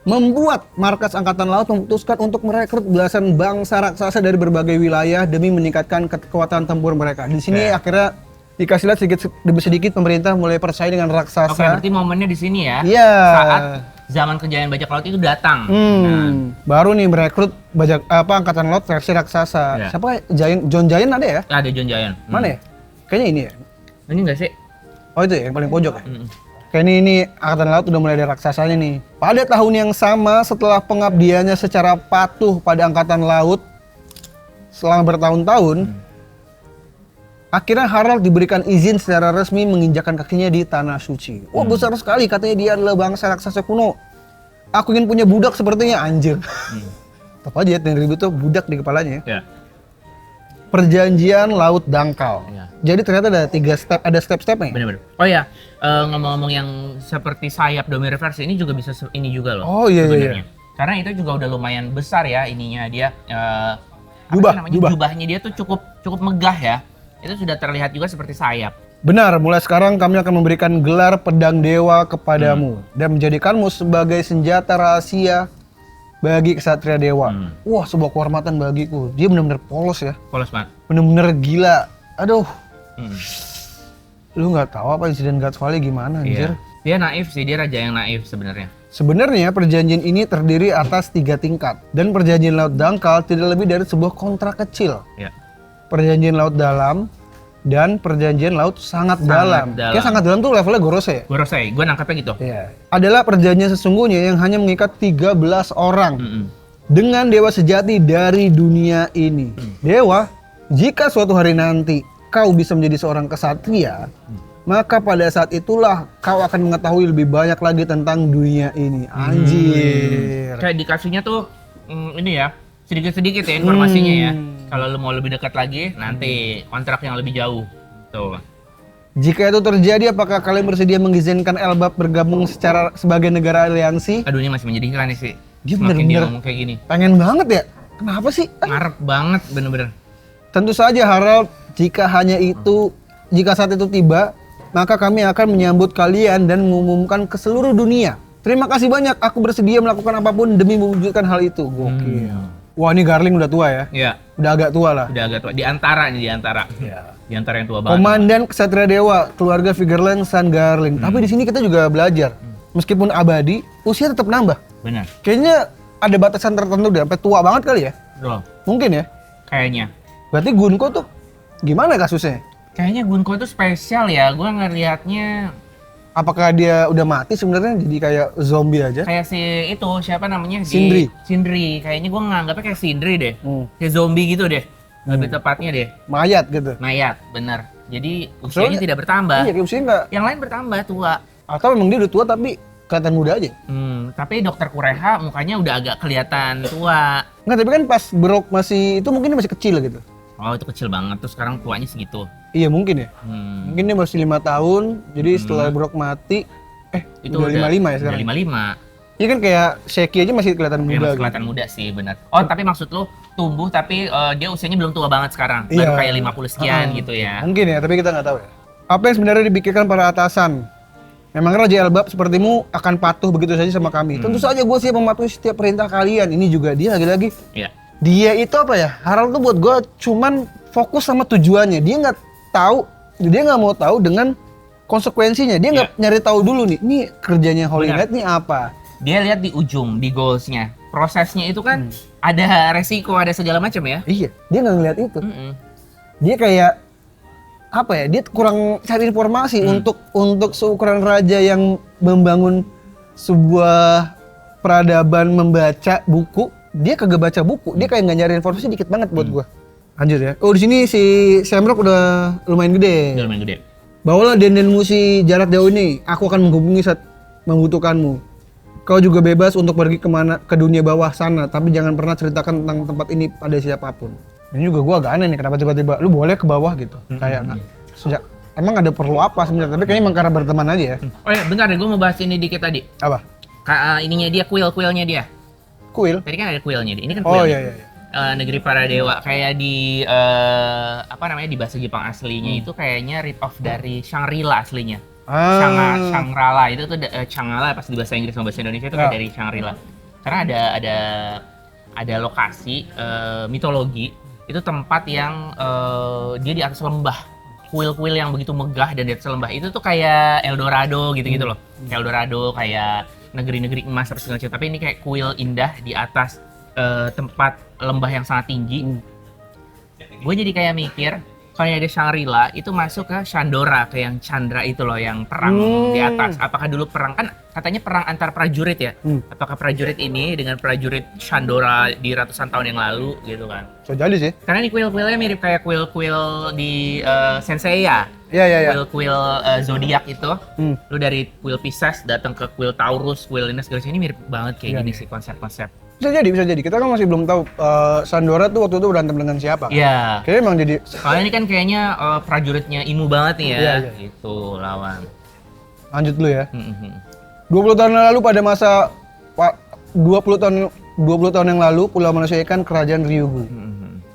Speaker 1: membuat markas Angkatan Laut memutuskan untuk merekrut belasan bangsa raksasa dari berbagai wilayah demi meningkatkan kekuatan tempur mereka. Di sini akhirnya dikasih lihat sedikit demi sedikit pemerintah mulai percaya dengan raksasa.
Speaker 2: Oke, berarti momennya di sini ya.
Speaker 1: Iya.
Speaker 2: Saat zaman kejayaan bajak laut itu datang.
Speaker 1: Baru nih merekrut Angkatan Laut versi raksasa.
Speaker 2: Iya.
Speaker 1: Siapa? John Giant ada ya?
Speaker 2: Ada John Giant.
Speaker 1: Mana ya? Kayaknya ini ya.
Speaker 2: Ini enggak sih?
Speaker 1: Oh itu ya, yang paling pojok ya? Kayak ini Angkatan Laut udah mulai ada raksasanya nih. Pada tahun yang sama setelah pengabdiannya secara patuh pada Angkatan Laut selama bertahun-tahun, akhirnya Harald diberikan izin secara resmi menginjakan kakinya di Tanah Suci. Wah besar sekali, katanya dia adalah bangsa raksasa kuno. Aku ingin punya budak sepertinya, anjir. Tetap aja yang ribut tuh budak di kepalanya.
Speaker 2: Ya.
Speaker 1: Perjanjian Laut Dangkal.
Speaker 2: Ya.
Speaker 1: Jadi ternyata ada 3 step, ada step-stepnya.
Speaker 2: Bener-bener. Oh ya, ngomong-ngomong yang seperti sayap Domi Reverse ini juga bisa ini juga loh.
Speaker 1: Oh iya
Speaker 2: sebenarnya. Karena itu juga udah lumayan besar ya ininya dia.
Speaker 1: Jubah.
Speaker 2: Jubahnya dia tuh cukup megah ya. Itu sudah terlihat juga seperti sayap.
Speaker 1: Benar, mulai sekarang kami akan memberikan gelar pedang dewa kepadamu dan menjadikanmu sebagai senjata rahasia bagi kesatria dewa. Wah, sebuah kehormatan bagiku. Dia benar-benar polos ya.
Speaker 2: Polos banget.
Speaker 1: Benar-benar gila. Aduh. Lu nggak tahu apa insiden God's Valley gimana anjir.
Speaker 2: Iya. Dia naif sih, dia raja yang naif sebenarnya.
Speaker 1: Sebenarnya perjanjian ini terdiri atas 3 tingkat dan perjanjian Laut Dangkal tidak lebih dari sebuah kontrak kecil.
Speaker 2: Ya.
Speaker 1: Perjanjian Laut Dalam dan perjanjian Laut Sangat Dalam. Kayak Sangat Dalam tuh levelnya Gorosei ya?
Speaker 2: Gorosei, gue nangkapnya gitu.
Speaker 1: Iya. Adalah perjanjian sesungguhnya yang hanya mengikat 13 orang dengan dewa sejati dari dunia ini. Dewa, jika suatu hari nanti kau bisa menjadi seorang kesatria, maka pada saat itulah kau akan mengetahui lebih banyak lagi tentang dunia ini. Anjir.
Speaker 2: Kayak dikasihnya tuh ini ya, sedikit-sedikit ya informasinya ya. Kalau lu mau lebih dekat lagi, nanti kontrak yang lebih jauh. Tuh.
Speaker 1: Jika itu terjadi, apakah kalian bersedia mengizinkan Elbap bergabung sebagai negara aliansi?
Speaker 2: Aduh, ini masih menyedihkan nih sih.
Speaker 1: Dia
Speaker 2: Semakin dia
Speaker 1: bener-bener
Speaker 2: ngomong kayak gini.
Speaker 1: pengen banget ya? Kenapa sih?
Speaker 2: Ngarep banget bener-bener.
Speaker 1: Tentu saja Harald, jika saat itu tiba, maka kami akan menyambut kalian dan mengumumkan ke seluruh dunia. Terima kasih banyak, aku bersedia melakukan apapun demi mewujudkan hal itu. Gokil. Wah, ini Garling udah tua ya?
Speaker 2: Iya.
Speaker 1: Udah agak tua lah.
Speaker 2: Udah agak tua. Di antara.
Speaker 1: Iya.
Speaker 2: Di antara yang tua banget.
Speaker 1: Komandan Kesatria Dewa, keluarga Vigerland San Garling. Tapi di sini kita juga belajar. Meskipun abadi, usia tetap nambah.
Speaker 2: Benar.
Speaker 1: Kayaknya ada batasan tertentu deh, sampai tua banget kali ya?
Speaker 2: Loh,
Speaker 1: Mungkin ya?
Speaker 2: kayaknya.
Speaker 1: Berarti Gunko tuh gimana kasusnya?
Speaker 2: Kayaknya Gunko itu spesial ya. Gue ngelihatnya
Speaker 1: Apakah dia udah mati sebenarnya jadi kayak zombie aja?
Speaker 2: kayak si itu siapa namanya?
Speaker 1: Sindri.
Speaker 2: Sindri. Kayaknya gue nganggapnya kayak Sindri deh. Kayak zombie gitu deh. Lebih tepatnya deh.
Speaker 1: Mayat gitu.
Speaker 2: Mayat, bener. Jadi usianya tidak bertambah.
Speaker 1: Iya, kayak usianya nggak.
Speaker 2: Yang lain bertambah tua.
Speaker 1: Atau memang dia udah tua tapi kelihatan muda aja.
Speaker 2: Tapi dokter Kureha mukanya udah agak kelihatan tua.
Speaker 1: Nggak, tapi kan pas Brock masih, itu mungkin dia masih kecil gitu.
Speaker 2: Oh itu kecil banget, terus sekarang tuanya segitu.
Speaker 1: Iya mungkin ya. Mungkin dia masih 5 tahun, jadi setelah Brock mati,
Speaker 2: Itu
Speaker 1: udah 55 ya sekarang.
Speaker 2: Udah 55.
Speaker 1: Iya kan kayak Sheki aja masih kelihatan
Speaker 2: Dia
Speaker 1: muda.
Speaker 2: masih
Speaker 1: Gitu.
Speaker 2: kelihatan muda sih, benar. Oh tapi maksud lu tumbuh tapi dia usianya belum tua banget sekarang. Baru
Speaker 1: Iya.
Speaker 2: kayak 50 sekian gitu ya.
Speaker 1: Mungkin ya, tapi kita nggak tahu ya. Apa yang sebenarnya dipikirkan para atasan? Memang Raja Elbap sepertimu akan patuh begitu saja sama kami. Tentu saja gue siap mematuhi setiap perintah kalian. Ini juga dia lagi-lagi.
Speaker 2: Iya.
Speaker 1: Dia itu apa ya? Harald tuh buat gue cuman fokus sama tujuannya. Dia nggak tahu, dia nggak mau tahu dengan konsekuensinya. Dia nggak nyari tahu dulu nih. Ini kerjanya Holy
Speaker 2: Benar.
Speaker 1: Knight nih apa?
Speaker 2: Dia lihat di ujung, di goalsnya. Prosesnya itu kan ada resiko, ada segala macam ya.
Speaker 1: Iya, dia nggak ngeliat itu.
Speaker 2: Mm-mm.
Speaker 1: Dia kayak apa ya? Dia kurang cari informasi untuk seukuran raja yang membangun sebuah peradaban membaca buku. Dia kagak baca buku. Dia kayak nggak nyari informasi dikit banget buat gua. Lanjut ya. Oh di sini si Shamrock udah lumayan gede.
Speaker 2: Udah lumayan gede.
Speaker 1: Bawalah dendenmu si jarak jauh ini. Aku akan menghubungi saat membutuhkanmu. Kau juga bebas untuk pergi ke dunia bawah sana, tapi jangan pernah ceritakan tentang tempat ini pada siapapun. Ini juga gua agak aneh nih, kenapa tiba-tiba lu boleh ke bawah gitu? Kayak sejak emang ada perlu apa sebenarnya? Tapi kayaknya emang karena berteman aja ya.
Speaker 2: Oh ya, bentar deh, gue mau bahas ini dikit tadi.
Speaker 1: Apa?
Speaker 2: Ininya dia, kuil-kuilnya dia.
Speaker 1: Kuil?
Speaker 2: Tadi kan ada kuilnya dia. Ini kan
Speaker 1: Oh
Speaker 2: kuilnya.
Speaker 1: iya iya.
Speaker 2: Negeri para dewa kayak di apa namanya di bahasa Jepang aslinya itu kayaknya rip off dari Shangri-La aslinya. Shangri-La itu tuh Shangri-La pas di bahasa Inggris sama bahasa Indonesia itu kayak dari Shangri-La. Karena ada lokasi mitologi itu tempat yang dia di atas lembah. Kuil-kuil yang begitu megah dan di atas lembah itu tuh kayak Eldorado gitu-gitu loh. Kayak Eldorado, kayak negeri-negeri emas terus segala macam. Tapi ini kayak kuil indah di atas tempat lembah yang sangat tinggi. Gue jadi kayak mikir kalau ada Shangri-La itu masuk ke Shandora, ke yang Chandra itu loh yang perang di atas. Apakah dulu perang kan katanya perang antar prajurit ya? Apakah prajurit ini dengan prajurit Shandora di ratusan tahun yang lalu gitu kan?
Speaker 1: So jadi sih.
Speaker 2: Karena ini kuil-kuilnya mirip kayak kuil-kuil di Senseiya.
Speaker 1: Iya iya iya.
Speaker 2: Kuil-kuil zodiak itu. Lu dari kuil Pisces datang ke kuil Taurus, kuil ini segala macam ini mirip banget kayak gini sih konsep-konsep.
Speaker 1: Bisa jadi. Kita kan masih belum tahu Sandora tuh waktu itu berantem dengan siapa.
Speaker 2: Iya.
Speaker 1: Kayaknya emang jadi.
Speaker 2: Kalau ini kan kayaknya prajuritnya Inu banget nih ya.
Speaker 1: Iya.
Speaker 2: Gitu lawan.
Speaker 1: Lanjut dulu ya. 20 tahun lalu pada masa 20 tahun yang lalu Pulau Manusia Ikan Kerajaan Ryugu.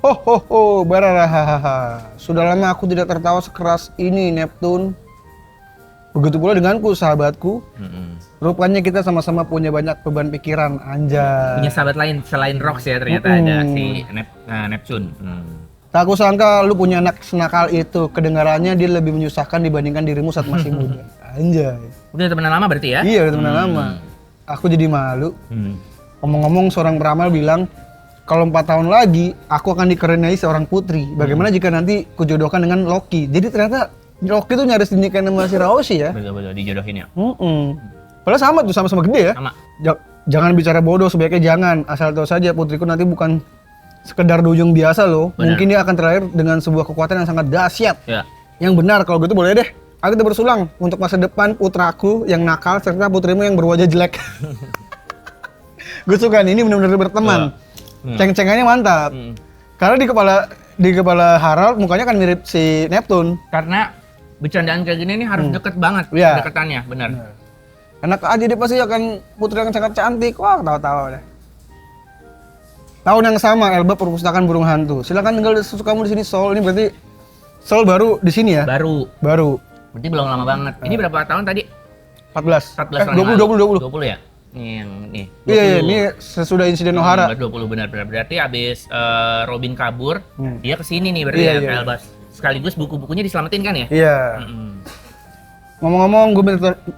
Speaker 1: Ho bararahahaha. Sudah lama aku tidak tertawa sekeras ini Neptune. Begitu pula denganku sahabatku. Rupanya kita sama-sama punya banyak beban pikiran, anjay.
Speaker 2: Punya sahabat lain selain Rox ya ternyata ada si Neptune.
Speaker 1: Tak aku sangka lu punya anak senakal itu. Kedengarannya dia lebih menyusahkan dibandingkan dirimu saat masih muda. Anjay.
Speaker 2: Udah temenan lama berarti ya?
Speaker 1: Iya, udah temenan lama. Aku jadi malu. Ngomong-ngomong seorang peramal bilang, kalau 4 tahun lagi aku akan dikaruniai seorang putri. Bagaimana jika nanti kujodohkan dengan Loki? Jadi ternyata Loki tuh nyaris dinikahin sama si Raoshi ya.
Speaker 2: Betul-betul dijodohin ya.
Speaker 1: Padahal sama tuh, sama-sama gede ya.
Speaker 2: Sama.
Speaker 1: Jangan bicara bodoh, sebaiknya jangan. Asal tahu saja putriku nanti bukan sekedar dujung biasa loh.
Speaker 2: Benar.
Speaker 1: Mungkin dia akan terlahir dengan sebuah kekuatan yang sangat dahsyat.
Speaker 2: Ya.
Speaker 1: Yang benar, kalau gitu boleh deh. Aku kita bersulang untuk masa depan putraku yang nakal serta putrimu yang berwajah jelek. Gue suka nih, ini benar-benar berteman. Ceng-cengannya mantap. Karena di kepala Harald mukanya kan mirip si Neptune.
Speaker 2: Karena bercandaan kayak gini nih harus deket banget
Speaker 1: Iya.
Speaker 2: deketannya, benar.
Speaker 1: Enak aja dia pasti akan putri yang sangat cantik. Wah, tawa-tawa deh. Tahun yang sama, Elbap Perpustakaan Burung Hantu. Silakan tinggal sesukamu di sini, Sol. Ini berarti Sol baru di sini ya?
Speaker 2: Baru. Berarti belum lama banget. Ini berapa tahun tadi?
Speaker 1: 14.
Speaker 2: 14 tahun
Speaker 1: 20.
Speaker 2: 20 ya? Yang nih.
Speaker 1: Iya, ini sesudah insiden Ohara.
Speaker 2: 20 benar. Berarti abis Robin kabur, dia kesini nih berarti
Speaker 1: Iya,
Speaker 2: ya,
Speaker 1: iya.
Speaker 2: Elbas. Sekaligus buku-bukunya diselamatin kan ya?
Speaker 1: Iya. Ngomong-ngomong, gue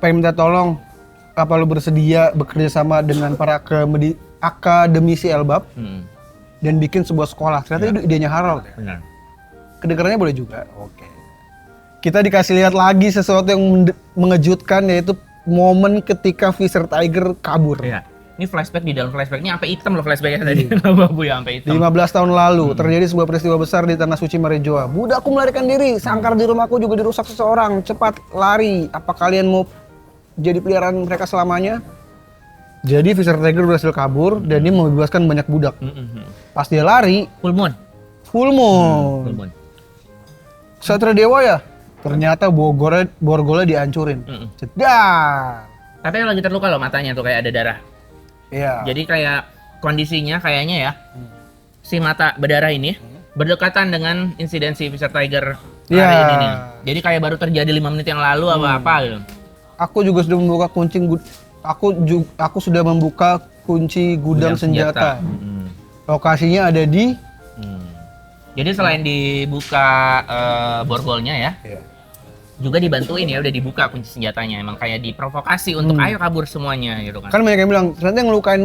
Speaker 1: pengen minta tolong. Apa lu bersedia bekerja sama dengan para akademisi Elbap dan bikin sebuah sekolah? Ternyata itu idenya Harald ya?
Speaker 2: Benar.
Speaker 1: Kedengarannya boleh juga. Oke. Kita dikasih lihat lagi sesuatu yang mengejutkan, yaitu momen ketika Fisher Tiger kabur.
Speaker 2: Iya. Ini flashback, di dalam flashbacknya sampai hitam loh flashbacknya tadi. Babu ya sampai hitam.
Speaker 1: 15 tahun lalu terjadi sebuah peristiwa besar di tanah suci Marejoa. Budakku melarikan diri, sangkar di rumahku juga dirusak seseorang. Cepat lari. Apa kalian mau jadi peliharaan mereka selamanya. Jadi Visser Tiger berhasil kabur dan dia membebaskan banyak budak. Pas dia lari,
Speaker 2: Full moon.
Speaker 1: full moon. Satria Dewa ya, ternyata borgolnya dihancurin. Jedar.
Speaker 2: Tapi lagi terluka loh matanya tuh kayak ada darah.
Speaker 1: Iya.
Speaker 2: Jadi kayak kondisinya kayaknya ya si mata berdarah ini berdekatan dengan insiden si Visser Tiger hari
Speaker 1: Iya.
Speaker 2: ini nih. Jadi kayak baru terjadi 5 menit yang lalu apa gitu.
Speaker 1: Aku juga sudah membuka aku sudah membuka kunci gudang senjata. Lokasinya ada di
Speaker 2: Jadi selain dibuka borgolnya ya, juga dibantuin ya, udah dibuka kunci senjatanya. Emang kayak diprovokasi untuk ayo kabur semuanya gitu kan.
Speaker 1: Kan banyak yang bilang ternyata yang ngelukain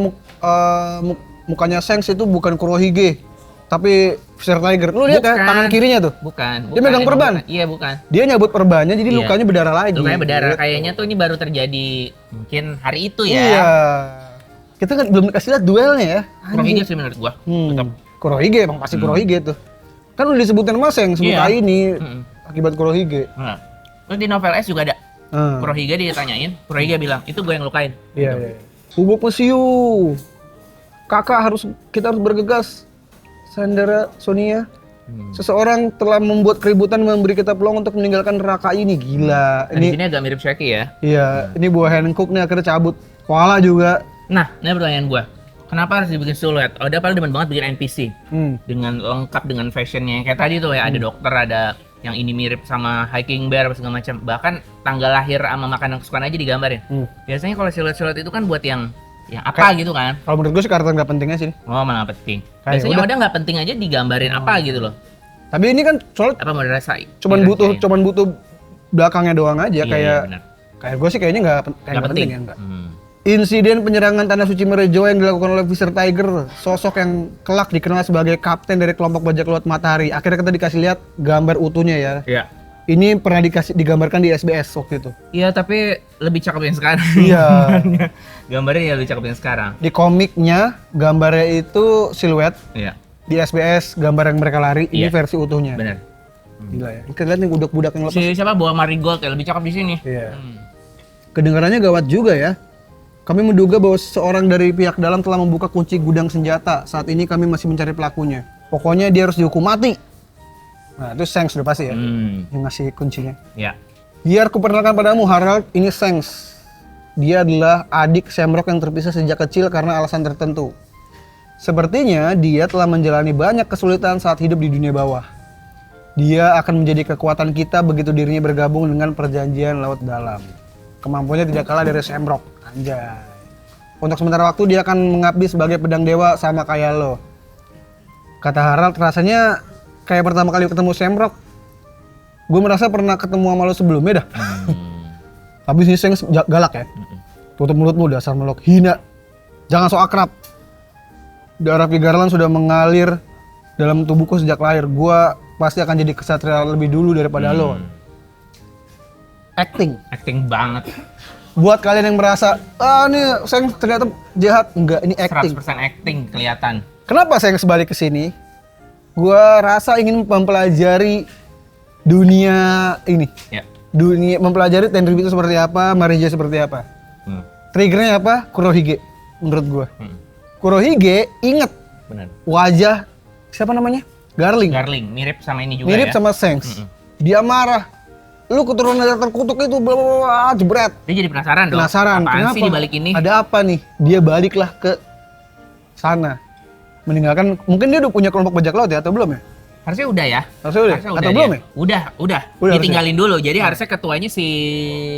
Speaker 1: mukanya Shanks itu bukan Kurohige, tapi Visser Tiger. Lu lihat ya
Speaker 2: Bukan.
Speaker 1: tangan kirinya tuh.
Speaker 2: Bukan.
Speaker 1: Dia megang
Speaker 2: emang
Speaker 1: perban?
Speaker 2: bukan. Iya bukan.
Speaker 1: Dia nyabut perbannya jadi
Speaker 2: Iya.
Speaker 1: lukanya berdarah lagi.
Speaker 2: Lukanya berdarah.
Speaker 1: Gitu.
Speaker 2: Kayaknya tuh ini baru terjadi mungkin hari itu ya.
Speaker 1: Iya. Kita kan belum dikasih lihat duelnya ya.
Speaker 2: Kurohige sih menurut gua. Tetap.
Speaker 1: Kurohige emang pasti Kurohige tuh. Kan udah disebutin Mas yang sebut
Speaker 2: Iya.
Speaker 1: ini akibat Kurohige.
Speaker 2: Nah. Terus di novel S juga ada.
Speaker 1: Hmm.
Speaker 2: Kurohige ditanyain, Kurohige bilang, itu gue yang lukain.
Speaker 1: Iya, iya. Bubuk mesiu. Kita harus bergegas. Sandara Sonia. Seseorang telah membuat keributan dan memberi kita peluang untuk meninggalkan neraka ini. Gila.
Speaker 2: Nah, di sini agak mirip Shaki ya.
Speaker 1: Iya, ini buah Hancock nih akhirnya cabut. Koala juga.
Speaker 2: Nah, ini pertanyaan gue. Kenapa harus dibikin siluet? Oh, dia paling demen banget bikin NPC. Dengan lengkap dengan fashionnya. Kayak tadi tuh ya, ada dokter, ada yang ini mirip sama hiking bear segala macam. Bahkan tanggal lahir sama makanan kesukaan aja digambarin. Biasanya kalau siluet-siluet itu kan buat yang apa gitu kan.
Speaker 1: Kalau menurut gue sih karakter nggak pentingnya sih.
Speaker 2: Oh, malah penting.
Speaker 1: Kayak
Speaker 2: Biasanya
Speaker 1: udah.
Speaker 2: udah nggak penting aja digambarin apa gitu loh.
Speaker 1: Tapi ini kan soalnya
Speaker 2: Apa mau dirasain?
Speaker 1: cuman butuh belakangnya doang aja.
Speaker 2: Iya,
Speaker 1: kayak
Speaker 2: benar.
Speaker 1: kayak gue sih kayaknya nggak
Speaker 2: Nggak penting.
Speaker 1: ya, enggak. Insiden penyerangan Tanah Suci Merejo yang dilakukan oleh Visser Tiger, sosok yang kelak dikenal sebagai kapten dari kelompok bajak laut Matahari. Akhirnya kita dikasih lihat gambar utuhnya ya.
Speaker 2: Iya.
Speaker 1: Ini pernah digambarkan di SBS waktu itu.
Speaker 2: Iya, tapi lebih cakep yang sekarang.
Speaker 1: Iya.
Speaker 2: Gambarnya ya lebih cakep yang sekarang.
Speaker 1: Di komiknya gambarnya itu siluet,
Speaker 2: Iya.
Speaker 1: di SBS gambar yang mereka lari, ini
Speaker 2: Iya.
Speaker 1: versi utuhnya.
Speaker 2: Benar.
Speaker 1: Gila ya. Kita lihat nih budak-budak yang lepas.
Speaker 2: Si siapa bawa marigold ya lebih cakep di sini.
Speaker 1: Iya. Kedengarannya gawat juga ya. Kami menduga bahwa seorang dari pihak dalam telah membuka kunci gudang senjata. Saat ini kami masih mencari pelakunya. Pokoknya dia harus dihukum mati. Nah, itu Shanks udah pasti ya. Yang ngasih kuncinya.
Speaker 2: Ya.
Speaker 1: Biar kuperkenalkan padamu Harald, ini Shanks. Dia adalah adik Shamrock yang terpisah sejak kecil karena alasan tertentu. Sepertinya dia telah menjalani banyak kesulitan saat hidup di dunia bawah. Dia akan menjadi kekuatan kita begitu dirinya bergabung dengan perjanjian laut dalam. Kemampuannya tidak kalah dari Shamrock. Anjay. Untuk sementara waktu dia akan mengabdi sebagai pedang dewa sama kayak lo. Kata Harald, rasanya kayak pertama kali ketemu Shamrock. Gue merasa pernah ketemu sama lo sebelumnya dah. Habis ini Shanks galak ya. Tutup mulutmu dasar melok hina. Jangan sok akrab. Darah Pigarlan sudah mengalir dalam tubuhku sejak lahir. Gua pasti akan jadi kesatria lebih dulu daripada lo.
Speaker 2: Acting banget.
Speaker 1: Buat kalian yang merasa, ini Shanks ternyata jahat. Enggak, ini acting.
Speaker 2: 100% acting kelihatan.
Speaker 1: Kenapa Shanks balik ke sini? Gua rasa ingin mempelajari dunia ini.
Speaker 2: Ya.
Speaker 1: Dunia, mempelajari Tenryubito itu seperti apa, Marija seperti apa. Triggernya apa? Kurohige, menurut gua. Kurohige inget
Speaker 2: Benar.
Speaker 1: wajah siapa namanya? Garling.
Speaker 2: Garling mirip sama ini juga
Speaker 1: Mirip
Speaker 2: ya.
Speaker 1: sama Shanks. Dia marah. Lu keturunan yang terkutuk itu bla bla bla jebret.
Speaker 2: Dia jadi penasaran dong.
Speaker 1: Penasaran.
Speaker 2: Apaan
Speaker 1: Kenapa?
Speaker 2: sih di balik ini?
Speaker 1: Ada apa nih? Dia baliklah ke sana. Meninggalkan, mungkin dia udah punya kelompok bajak laut ya atau belum ya?
Speaker 2: Harusnya udah ya.
Speaker 1: Harusnya udah. Atau belum ya?
Speaker 2: Udah.
Speaker 1: Udah
Speaker 2: Ditinggalin dulu. Jadi harusnya ketuanya si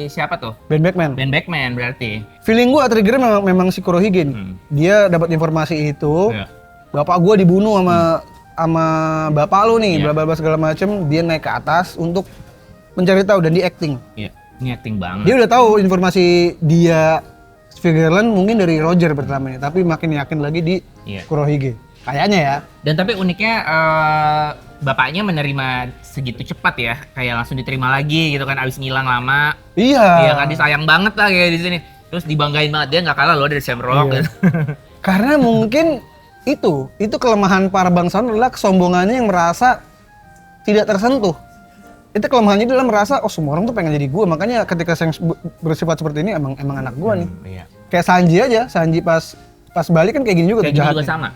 Speaker 2: siapa tuh?
Speaker 1: Ben Beckman.
Speaker 2: Ben Beckman berarti.
Speaker 1: Feeling gua triggernya memang si Kurohige nih. Dia dapat informasi itu.
Speaker 2: Iya.
Speaker 1: Bapak gua dibunuh sama bapak lu nih,
Speaker 2: Iya.
Speaker 1: bla bla bla segala macem. Dia naik ke atas untuk mencari tahu dan di acting.
Speaker 2: Iya. Ini acting banget.
Speaker 1: Dia udah tahu informasi dia Svigerland mungkin dari Roger pertamanya, tapi makin yakin lagi di
Speaker 2: Iya.
Speaker 1: Kurohige. Kayaknya ya.
Speaker 2: Dan tapi uniknya bapaknya menerima segitu cepat ya, kayak langsung diterima lagi gitu kan, abis ngilang lama.
Speaker 1: Iya.
Speaker 2: Iya kan disayang banget lah kayak di sini. Terus dibanggain banget dia nggak kalah loh dari Shamrock.
Speaker 1: Iya. Karena mungkin itu kelemahan para bangsawan adalah kesombongannya yang merasa tidak tersentuh. itu kelemahannya dia merasa semua orang tuh pengen jadi gue, makanya ketika saya bersifat seperti ini emang anak gue nih.
Speaker 2: Iya.
Speaker 1: Kayak Sanji aja, Sanji pas balik kan kayak gini juga
Speaker 2: Kayak
Speaker 1: tuh
Speaker 2: gitu
Speaker 1: jahatnya.
Speaker 2: juga sama.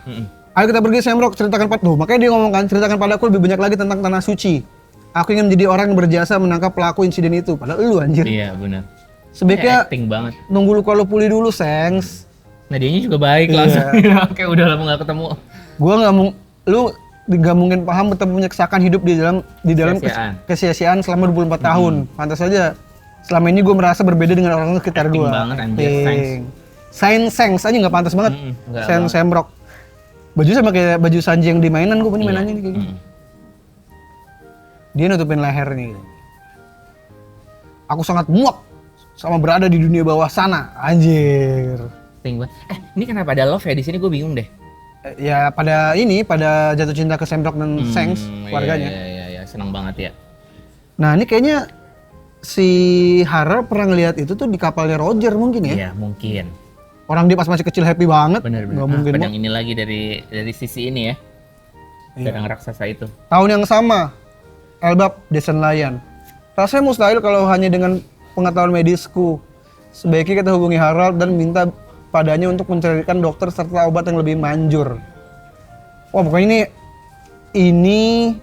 Speaker 1: Ayo kita pergi Semrok, ceritakan makanya dia ngomong kan, ceritakan padaku lebih banyak lagi tentang tanah suci. Aku ingin menjadi orang yang berjasa menangkap pelaku insiden itu. Padahal lu anjir.
Speaker 2: Iya benar.
Speaker 1: Sebaiknya
Speaker 2: acting banget.
Speaker 1: nunggu lu kalau pulih dulu, Sengs.
Speaker 2: Nah dianya juga baik langsung. Kayak udah lama nggak ketemu.
Speaker 1: Gua lu nggak mungkin paham betapa menyesakan hidup di dalam kesia-siaan selama 24 tahun. Pantas saja selama ini gue merasa berbeda dengan orang sekitar gue.
Speaker 2: Acting banget anjir,
Speaker 1: Sengs aja nggak pantas banget. Semrok. Baju sama kayak baju Sanji yang di mainan, gue punya mainannya nih kayak gini. Dia nutupin leher nih. Aku sangat muak sama berada di dunia bawah sana, anjir.
Speaker 2: Acting banget. Ini kenapa ada love ya di sini, gue bingung deh.
Speaker 1: Ya pada jatuh cinta ke Semrok dan Sengs keluarganya.
Speaker 2: Iya, senang banget ya.
Speaker 1: Nah ini kayaknya si Haral pernah ngeliat itu tuh di kapalnya Roger mungkin ya?
Speaker 2: Iya mungkin.
Speaker 1: Orang dia pas masih kecil happy banget.
Speaker 2: Bener.
Speaker 1: Nggak mungkin.
Speaker 2: Pedang ini lagi dari sisi ini ya. Pedang raksasa itu.
Speaker 1: Tahun yang sama, Elbap Desen Lion. Rasanya mustahil kalau hanya dengan pengetahuan medisku. Sebaiknya kita hubungi Harald dan minta padanya untuk mencarikan dokter serta obat yang lebih manjur. Wah pokoknya ini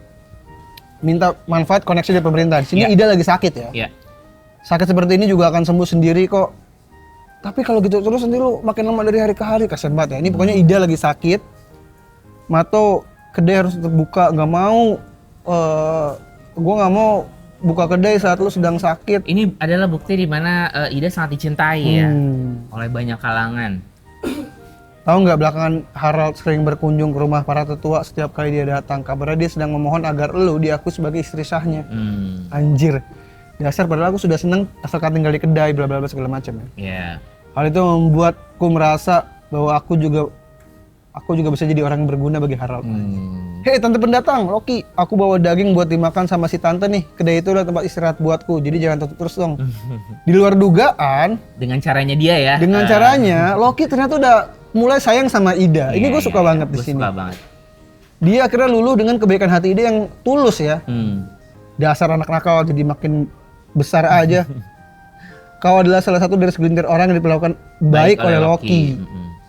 Speaker 1: minta manfaat koneksi dari pemerintah. Di sini Ida lagi sakit ya.
Speaker 2: Iya.
Speaker 1: Sakit seperti ini juga akan sembuh sendiri kok. Tapi kalau gitu terus nanti lu makin lama dari hari ke hari, kasian banget ya. Ini pokoknya Ida lagi sakit. Mato kedai harus terbuka, nggak mau. Gue nggak mau buka kedai saat lu sedang sakit.
Speaker 2: Ini adalah bukti di mana Ida sangat dicintai ya oleh banyak kalangan.
Speaker 1: Tahu nggak belakangan Harald sering berkunjung ke rumah para tetua setiap kali dia datang. Kabarnya dia sedang memohon agar lu diakui sebagai istri sahnya. Anjir. Dasar padahal aku sudah seneng asalkan tinggal di kedai bla bla bla segala macam ya.
Speaker 2: Iya.
Speaker 1: Hal itu membuatku merasa bahwa aku juga bisa jadi orang yang berguna bagi Harald. Hei tante pendatang, Loki, aku bawa daging buat dimakan sama si tante nih. Kedai itu adalah tempat istirahat buatku, jadi jangan tutup terus dong. Di luar dugaan,
Speaker 2: dengan caranya dia ya.
Speaker 1: dengan caranya Loki ternyata udah mulai sayang sama Ida. Ini gue suka banget di sini.
Speaker 2: Suka banget.
Speaker 1: Dia akhirnya luluh dengan kebaikan hati Ida yang tulus ya. Dasar anak nakal jadi makin besar aja. Kau adalah salah satu dari segelintir orang yang diperlakukan baik oleh Loki.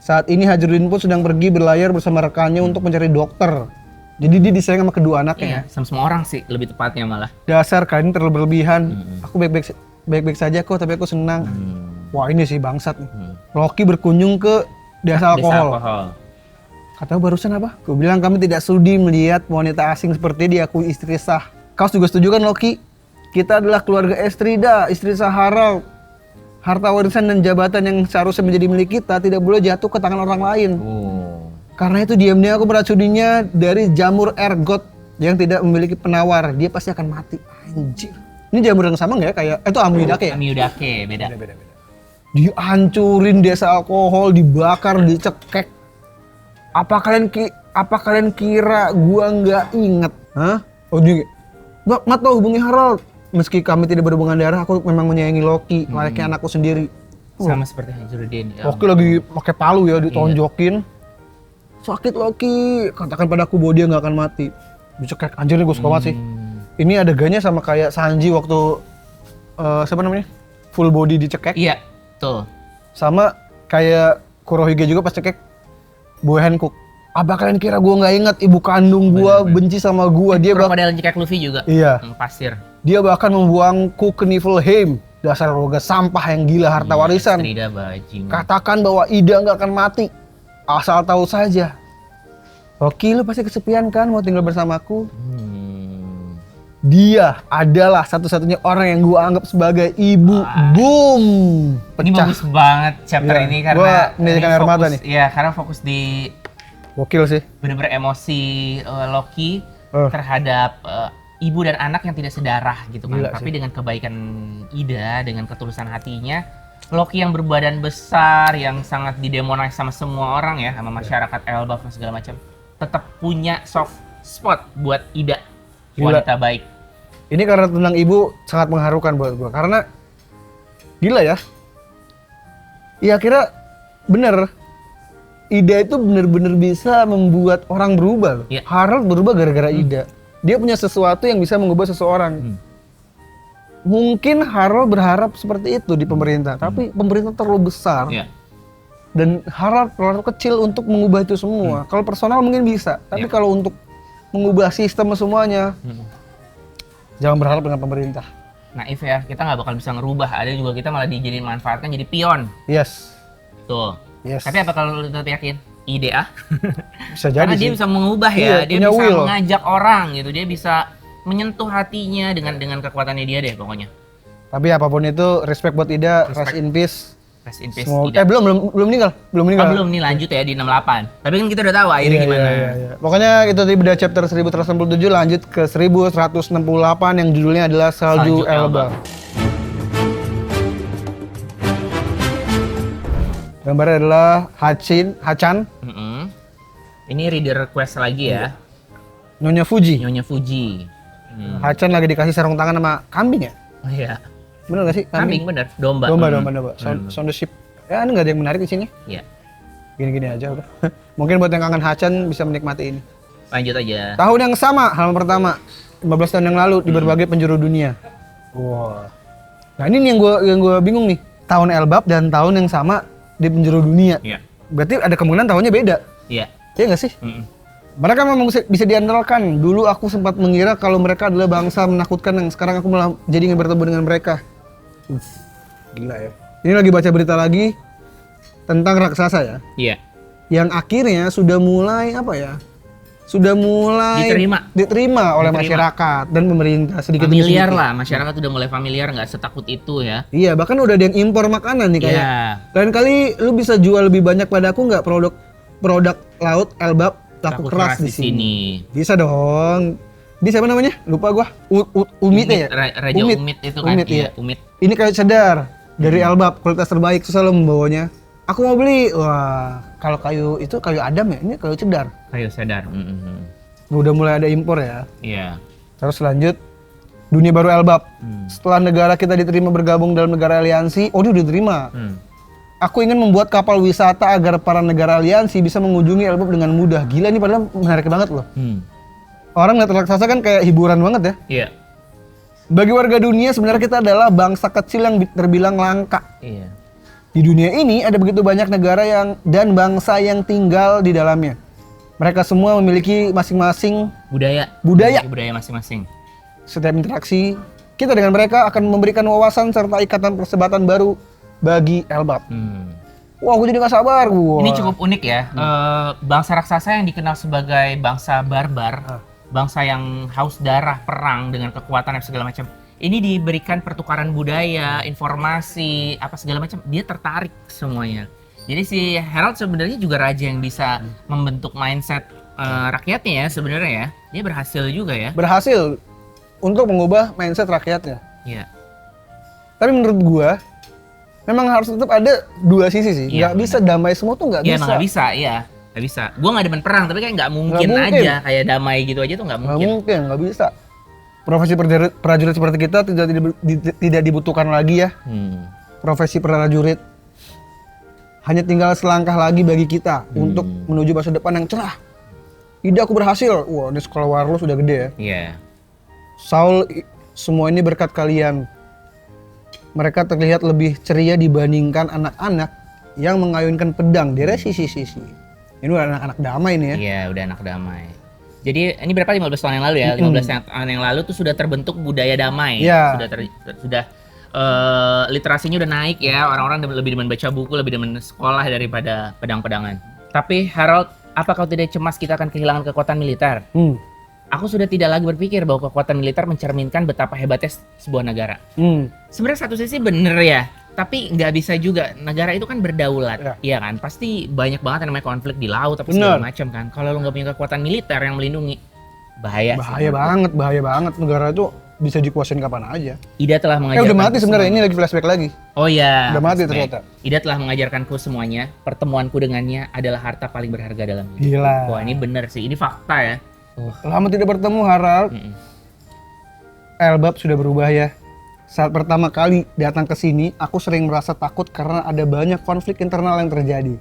Speaker 1: Saat ini Hajurin pun sedang pergi berlayar bersama rekannya untuk mencari dokter. Jadi dia disayang sama kedua anaknya ya.
Speaker 2: Sama semua orang sih lebih tepatnya malah.
Speaker 1: Dasar kalian terlalu berlebihan. Aku baik-baik saja kok, tapi aku senang. Wah ini sih bangsat nih. Loki berkunjung ke desa alkohol. Kata barusan apa? Gue bilang kami tidak sudi melihat wanita asing seperti dia diakui istri sah. Kau juga setuju kan Loki? Kita adalah keluarga Estrida, istri sah Harald. Harta warisan dan jabatan yang seharusnya menjadi milik kita tidak boleh jatuh ke tangan orang lain. Karena itu diam-diam aku meracuninya dari jamur ergot yang tidak memiliki penawar. Dia pasti akan mati. Anjir. Ini jamur yang sama nggak ya? Kayak itu Amiyudake ya?
Speaker 2: Amiyudake, beda.
Speaker 1: Dihancurin desa alkohol, dibakar, dicekek. Apa kalian kira gua nggak inget? Hah? Oh dia, nggak tahu hubungi Harald. Meski kami tidak berhubungan darah, aku memang menyayangi Loki, layaknya anakku sendiri.
Speaker 2: Sama seperti Hajurin.
Speaker 1: Loki lagi pakai palu ya, ditonjokin. Sakit Loki, katakan padaku bahwa dia nggak akan mati. Dicekek, anjir nih gue suka banget sih. Ini adegannya sama kayak Sanji waktu siapa namanya? Full body dicekek.
Speaker 2: Iya, betul.
Speaker 1: Sama kayak Kurohige juga pas cekek Boy Hancock. Apa kalian kira gue nggak ingat ibu kandung gue benci sama gue? Dia
Speaker 2: model cekek Luffy juga.
Speaker 1: Iya.
Speaker 2: Pasir.
Speaker 1: Dia bahkan membuangku ke Niflheim. Dasar roga sampah yang gila harta warisan. Katakan bahwa Ida nggak akan mati. Asal tahu saja. Oke, lu pasti kesepian kan mau tinggal bersamaku? Dia adalah satu-satunya orang yang gua anggap sebagai ibu. Boom. Pecah.
Speaker 2: Ini bagus banget chapter ini karena
Speaker 1: gua menitikan air mata nih.
Speaker 2: Iya, karena fokus di
Speaker 1: gokil sih.
Speaker 2: Bener-bener emosi Loki terhadap ibu dan anak yang tidak sedarah gitu kan.
Speaker 1: Gila
Speaker 2: tapi
Speaker 1: sih.
Speaker 2: dengan kebaikan Ida, dengan ketulusan hatinya, Loki yang berbadan besar, yang sangat didemonize sama semua orang ya, sama masyarakat Elbaf dan segala macam, tetap punya soft spot buat Ida, wanita baik.
Speaker 1: Ini karena tentang ibu sangat mengharukan buat gua, karena gila ya. Iya kira bener, Ida itu bener-bener bisa membuat orang berubah.
Speaker 2: Yeah.
Speaker 1: Harald berubah gara-gara Ida. Dia punya sesuatu yang bisa mengubah seseorang. Mungkin Harold berharap seperti itu di pemerintah, tapi pemerintah terlalu besar.
Speaker 2: Iya.
Speaker 1: Dan Harold terlalu kecil untuk mengubah itu semua. Kalau personal mungkin bisa, tapi kalau untuk mengubah sistem semuanya, jangan berharap dengan pemerintah.
Speaker 2: Naif ya, kita nggak bakal bisa ngerubah. Ada juga kita malah dijadiin manfaatkan jadi pion.
Speaker 1: Yes.
Speaker 2: Tuh.
Speaker 1: Yes.
Speaker 2: Tapi apa kalau lu tetap yakin? Ide
Speaker 1: Bisa jadi
Speaker 2: Karena
Speaker 1: sih.
Speaker 2: dia bisa mengubah
Speaker 1: Iya,
Speaker 2: ya, dia
Speaker 1: punya
Speaker 2: bisa
Speaker 1: will.
Speaker 2: mengajak orang gitu, dia bisa menyentuh hatinya dengan kekuatannya dia deh pokoknya.
Speaker 1: Tapi apapun itu, respect buat Ida, rest
Speaker 2: Respect.
Speaker 1: in peace.
Speaker 2: Rest in peace.
Speaker 1: Semoga,
Speaker 2: Ida.
Speaker 1: belum meninggal.
Speaker 2: Oh, belum nih lanjut ya di 68. Tapi kan kita udah tahu akhirnya
Speaker 1: Iya,
Speaker 2: gimana.
Speaker 1: iya. Pokoknya itu tadi beda chapter 1167 lanjut ke 1168 yang judulnya adalah Salju
Speaker 2: Salju Elba.
Speaker 1: Elba. Gambarnya adalah Hachan,
Speaker 2: Mm-mm. Ini reader request lagi ya,
Speaker 1: Nyonya Fuji.
Speaker 2: Nyonya Fuji.
Speaker 1: Hachan lagi dikasih sarung tangan sama kambing ya?
Speaker 2: Oh iya,
Speaker 1: Bener gak sih?
Speaker 2: kambing bener, domba.
Speaker 1: Domba. Sound the ship. Ya, ini nggak ada yang menarik di sini.
Speaker 2: Iya,
Speaker 1: Gini-gini aja udah. Mungkin buat yang kangen Hachan bisa menikmati ini.
Speaker 2: lanjut aja.
Speaker 1: Tahun yang sama, halaman pertama. 15 tahun yang lalu di berbagai penjuru dunia. Wah. Nah, ini nih yang gua bingung nih. Tahun Elbap dan tahun yang sama di penjuru dunia.
Speaker 2: Iya,
Speaker 1: Berarti ada kemungkinan tahunnya beda.
Speaker 2: iya.
Speaker 1: Iya nggak sih?
Speaker 2: Mm-mm.
Speaker 1: Mereka memang bisa diandalkan. Dulu aku sempat mengira kalau mereka adalah bangsa menakutkan yang sekarang aku malah jadi ingin bertemu dengan mereka. Gila ya. Ini lagi baca berita lagi tentang raksasa ya.
Speaker 2: Iya.
Speaker 1: Yang akhirnya sudah mulai apa ya? Sudah mulai diterima oleh masyarakat dan pemerintah sedikit demi
Speaker 2: Familiar
Speaker 1: sedikit.
Speaker 2: lah, masyarakat udah mulai familiar, nggak setakut itu ya.
Speaker 1: Iya, bahkan udah ada yang impor makanan nih kayak.
Speaker 2: Iya.
Speaker 1: Lain kali lu bisa jual lebih banyak pada aku nggak produk laut Elbap laku keras di sini. Bisa dong. Dia siapa namanya? Lupa gua. Umit ya?
Speaker 2: Raja Umit itu kan.
Speaker 1: Umit,
Speaker 2: Iya,
Speaker 1: iya.
Speaker 2: Umit.
Speaker 1: Ini kayu cedar dari Elbap, kualitas terbaik, susah lo membawanya. Aku mau beli. Wah, kalau kayu itu kayu Adam ya, ini kayu cedar.
Speaker 2: Kayu sadar.
Speaker 1: Udah mulai ada impor ya.
Speaker 2: Iya.
Speaker 1: Terus lanjut dunia baru Elbap. Setelah negara kita diterima bergabung dalam negara aliansi, oh dia udah diterima. Aku ingin membuat kapal wisata agar para negara aliansi bisa mengunjungi Elbap dengan mudah. Gila nih padahal menarik banget loh. Orang ngeliat raksasa kan kayak hiburan banget ya.
Speaker 2: Iya.
Speaker 1: Bagi warga dunia sebenarnya kita adalah bangsa kecil yang terbilang langka.
Speaker 2: Iya.
Speaker 1: Di dunia ini ada begitu banyak negara dan bangsa yang tinggal di dalamnya. Mereka semua memiliki masing-masing
Speaker 2: Budaya masing-masing.
Speaker 1: Setiap interaksi kita dengan mereka akan memberikan wawasan serta ikatan persahabatan baru bagi Elbap. Wah, aku jadi gak sabar. Wah.
Speaker 2: Ini cukup unik ya. Bangsa raksasa yang dikenal sebagai bangsa barbar, bangsa yang haus darah, perang dengan kekuatan dan segala macam. Ini diberikan pertukaran budaya, informasi, apa segala macam. Dia tertarik semuanya. Jadi si Harold sebenarnya juga raja yang bisa membentuk mindset rakyatnya ya sebenarnya ya. Dia berhasil juga ya.
Speaker 1: Berhasil untuk mengubah mindset rakyatnya.
Speaker 2: Iya.
Speaker 1: Tapi menurut gua memang harus tetap ada dua sisi sih.
Speaker 2: Iya,
Speaker 1: Nggak bisa damai semua tuh nggak
Speaker 2: Iya,
Speaker 1: bisa.
Speaker 2: emang nggak bisa, iya. Nggak bisa. Gua nggak demen perang, tapi kayak nggak mungkin
Speaker 1: mungkin.
Speaker 2: aja kayak damai gitu aja tuh nggak
Speaker 1: Nggak
Speaker 2: mungkin.
Speaker 1: mungkin, nggak bisa. Profesi prajurit seperti kita tidak dibutuhkan lagi ya. Profesi prajurit hanya tinggal selangkah lagi bagi kita untuk menuju masa depan yang cerah. Ide aku berhasil. Wah, ini sekolah Warlo sudah gede ya.
Speaker 2: Iya.
Speaker 1: Saul, semua ini berkat kalian. Mereka terlihat lebih ceria dibandingkan anak-anak yang mengayunkan pedang dari sisi-sisi. Ini udah anak-anak damai nih ya.
Speaker 2: Iya, udah anak damai. Jadi ini berapa 15 tahun yang lalu ya? 15 tahun yang lalu tuh sudah terbentuk budaya damai.
Speaker 1: Iya.
Speaker 2: Sudah literasinya udah naik ya. Orang-orang lebih demen baca buku, lebih demen sekolah daripada pedang-pedangan. Tapi Harold, apa kau tidak cemas kita akan kehilangan kekuatan militer? Aku sudah tidak lagi berpikir bahwa kekuatan militer mencerminkan betapa hebatnya sebuah negara. Sebenarnya satu sisi bener ya, tapi nggak bisa juga. Negara itu kan berdaulat, iya kan? Pasti banyak banget yang namanya konflik di laut, tapi segala macam kan. Kalau lo nggak punya kekuatan militer yang melindungi, bahaya.
Speaker 1: Bahaya banget. Negara itu bisa dikuasain kapan aja.
Speaker 2: Ida telah mengajarkan.
Speaker 1: Udah mati sebenarnya, ini lagi flashback lagi.
Speaker 2: Oh iya.
Speaker 1: Udah mati ternyata.
Speaker 2: Ida telah mengajarkanku semuanya. Pertemuanku dengannya adalah harta paling berharga dalam hidup.
Speaker 1: Gila.
Speaker 2: Wah, ini bener sih. Ini fakta ya.
Speaker 1: Lama tidak bertemu Harald. Elbap sudah berubah ya. Saat pertama kali datang ke sini, aku sering merasa takut karena ada banyak konflik internal yang terjadi.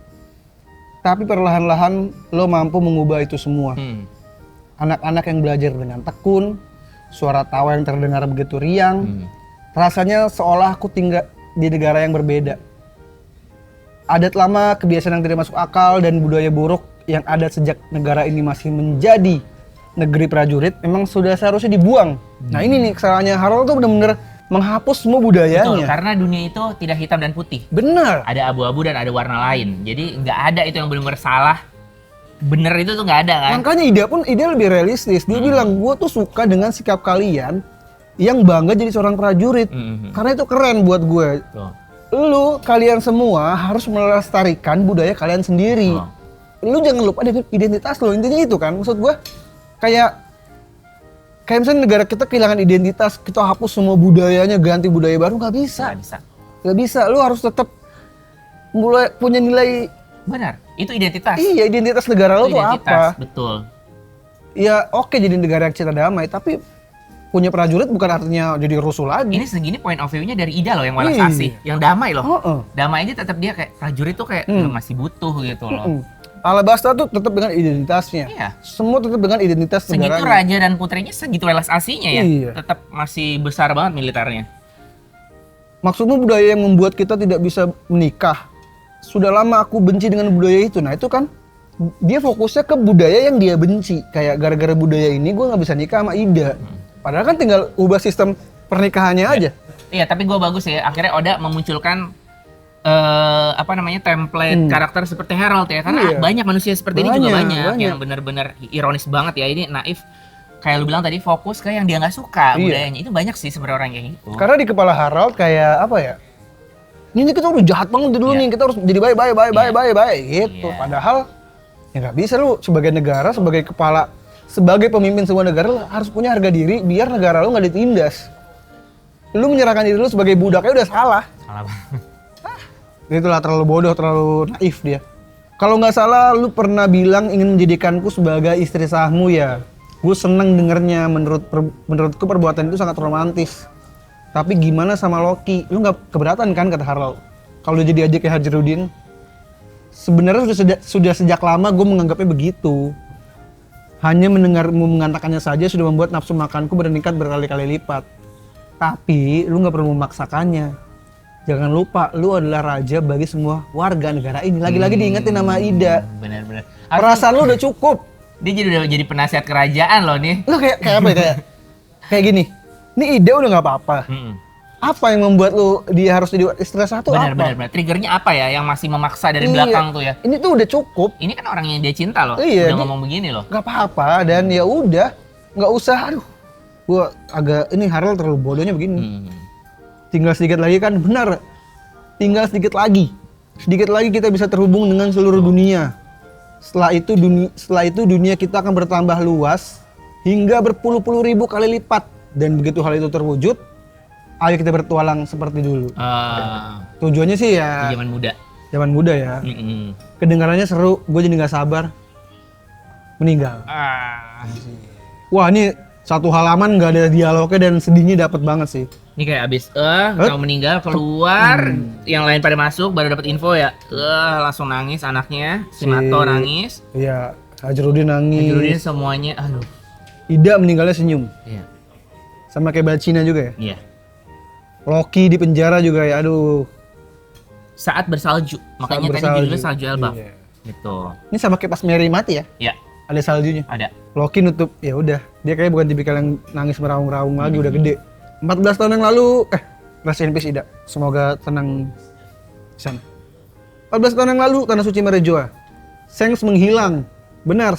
Speaker 1: Tapi perlahan-lahan lo mampu mengubah itu semua. Anak-anak yang belajar dengan tekun, suara tawa yang terdengar begitu riang, rasanya seolah aku tinggal di negara yang berbeda. Adat lama, kebiasaan yang tidak masuk akal, dan budaya buruk yang ada sejak negara ini masih menjadi negeri prajurit memang sudah seharusnya dibuang. Nah ini nih kesalahannya Harold tuh bener-bener menghapus semua budayanya.
Speaker 2: Betul, karena dunia itu tidak hitam dan putih.
Speaker 1: Bener.
Speaker 2: Ada abu-abu dan ada warna lain. Jadi nggak ada itu yang benar-benar salah. Bener itu tuh nggak ada kan?
Speaker 1: Makanya Ida lebih realistis. Dia bilang, gue tuh suka dengan sikap kalian yang bangga jadi seorang prajurit. Karena itu keren buat gue. Lu, kalian semua harus melestarikan budaya kalian sendiri. Lu jangan lupa dengan identitas lo. Intinya itu kan, maksud gue kayak misalnya negara kita kehilangan identitas, kita hapus semua budayanya, ganti budaya baru, nggak bisa. Nggak bisa. Lu harus tetap mulai punya nilai.
Speaker 2: Benar, itu identitas.
Speaker 1: Iya, identitas negara lo tuh apa?
Speaker 2: Betul.
Speaker 1: Ya oke jadi negara yang cinta damai, tapi punya prajurit bukan artinya jadi rusuh lagi.
Speaker 2: Ini segini point of view-nya dari Ida loh yang walas asih, yang damai loh. Damai aja tetap dia kayak prajurit tuh kayak masih butuh gitu loh.
Speaker 1: Alabasta tuh tetap dengan identitasnya.
Speaker 2: Iya.
Speaker 1: Semua tetap dengan identitas negaranya.
Speaker 2: Segitu raja dan putrinya segitu welas asihnya ya.
Speaker 1: Iya.
Speaker 2: Tetap masih besar banget militernya.
Speaker 1: Maksudnya budaya yang membuat kita tidak bisa menikah. Sudah lama aku benci dengan budaya itu. Nah itu kan dia fokusnya ke budaya yang dia benci. Kayak gara-gara budaya ini gue nggak bisa nikah sama Ida. Padahal kan tinggal ubah sistem pernikahannya aja.
Speaker 2: Iya, tapi gue bagus ya. Akhirnya Oda memunculkan template karakter seperti Harold ya. Karena banyak manusia seperti ini juga banyak yang benar-benar ironis banget ya. Ini naif. Kayak lu bilang tadi, fokus ke yang dia nggak suka budayanya. Itu banyak sih sebenarnya orang kayak gitu.
Speaker 1: Karena di kepala Harold kayak apa ya? Ini kita udah jahat banget dulu nih, kita harus jadi baik gitu. Padahal ya nggak bisa, lu sebagai negara, sebagai kepala, sebagai pemimpin sebuah negara, lu harus punya harga diri biar negara lu nggak ditindas. Lu menyerahkan diri lu sebagai budaknya udah salah.
Speaker 2: Salah banget.
Speaker 1: Itulah terlalu bodoh, terlalu naif dia. Kalau nggak salah, lu pernah bilang ingin menjadikanku sebagai istri sahmu ya. Gue seneng dengernya, menurutku perbuatan itu sangat romantis. Tapi gimana sama Loki? Lu nggak keberatan kan, kata Harold? Kalau dia jadi ajak Hajarudin? Sebenarnya sudah sejak lama gue menganggapnya begitu. Hanya mendengarmu mengatakannya saja sudah membuat nafsu makanku meningkat berkali-kali lipat. Tapi lu nggak perlu memaksakannya. Jangan lupa, lu adalah raja bagi semua warga negara ini. Lagi-lagi diingetin nama Ida.
Speaker 2: Benar-benar.
Speaker 1: Perasaan lu udah cukup.
Speaker 2: Dia udah jadi penasihat kerajaan loh nih.
Speaker 1: Lu kayak apa ya? Kayak gini. Ini Ida udah nggak apa-apa. Apa yang membuat lu dia harus jadi istri satu?
Speaker 2: Benar. Triggernya apa ya yang masih memaksa dari belakang tuh ya?
Speaker 1: Ini tuh udah cukup.
Speaker 2: Ini kan orang yang dia cinta loh.
Speaker 1: Iya,
Speaker 2: udah ngomong begini loh.
Speaker 1: Nggak apa-apa dan ya udah, nggak usah. Aduh, gua agak ini Harold terlalu bodohnya begini. Tinggal sedikit lagi kan, benar. Tinggal sedikit lagi. Sedikit lagi kita bisa terhubung dengan seluruh dunia. Setelah itu dunia kita akan bertambah luas hingga berpuluh-puluh ribu kali lipat. Dan begitu hal itu terwujud, ayo kita bertualang seperti dulu. Tujuannya sih ya zaman muda ya. Kedengarannya seru, gue jadi nggak sabar. Meninggal. Wah, ini satu halaman nggak ada dialognya dan sedihnya dapat banget sih.
Speaker 2: Ini kayak abis mau meninggal keluar, yang lain pada masuk baru dapat info ya. Langsung nangis anaknya, si Mato nangis.
Speaker 1: Iya, Hajarudin nangis.
Speaker 2: Hajarudin semuanya, aduh.
Speaker 1: Ida meninggalnya senyum.
Speaker 2: Iya.
Speaker 1: Sama kayak Bacina juga ya?
Speaker 2: Iya.
Speaker 1: Loki di penjara juga ya, aduh.
Speaker 2: Saat bersalju, makanya tadi judulnya Salju Elbaf. Iya. Gitu.
Speaker 1: Ini sama kayak pas Mary mati ya?
Speaker 2: Iya.
Speaker 1: Ada saljunya?
Speaker 2: Ada.
Speaker 1: Loki nutup, ya udah. Dia kayak bukan tipikal yang nangis meraung-raung lagi, udah gede. 14 tahun yang lalu, rest in peace Ida. Semoga tenang di sana. 14 tahun yang lalu, Tanah Suci Merejoa. Shanks menghilang. Benar,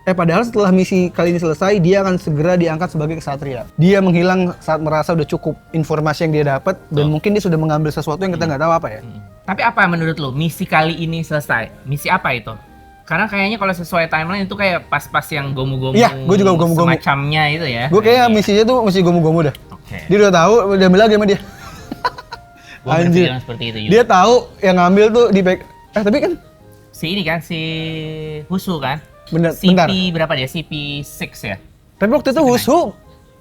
Speaker 1: padahal setelah misi kali ini selesai, dia akan segera diangkat sebagai kesatria. Dia menghilang saat merasa udah cukup informasi yang dia dapat, dan mungkin dia sudah mengambil sesuatu yang kita nggak tahu apa ya.
Speaker 2: Tapi apa menurut lo, misi kali ini selesai? Misi apa itu? Karena kayaknya kalau sesuai timeline itu kayak pas-pas yang gomu-gomu.
Speaker 1: Iya, gue juga gomu-gomu.
Speaker 2: Semacamnya itu ya.
Speaker 1: Gue kayak misinya tuh misi gomu-gomu dah.
Speaker 2: Oke.
Speaker 1: Dia udah tahu, udah ambil lagi sama dia.
Speaker 2: Gue berpikiran seperti itu juga.
Speaker 1: Dia tahu yang ngambil tuh di tapi kan
Speaker 2: si Husu kan?
Speaker 1: Bentar.
Speaker 2: CP berapa dia? CP6 ya?
Speaker 1: Tapi waktu itu Husu,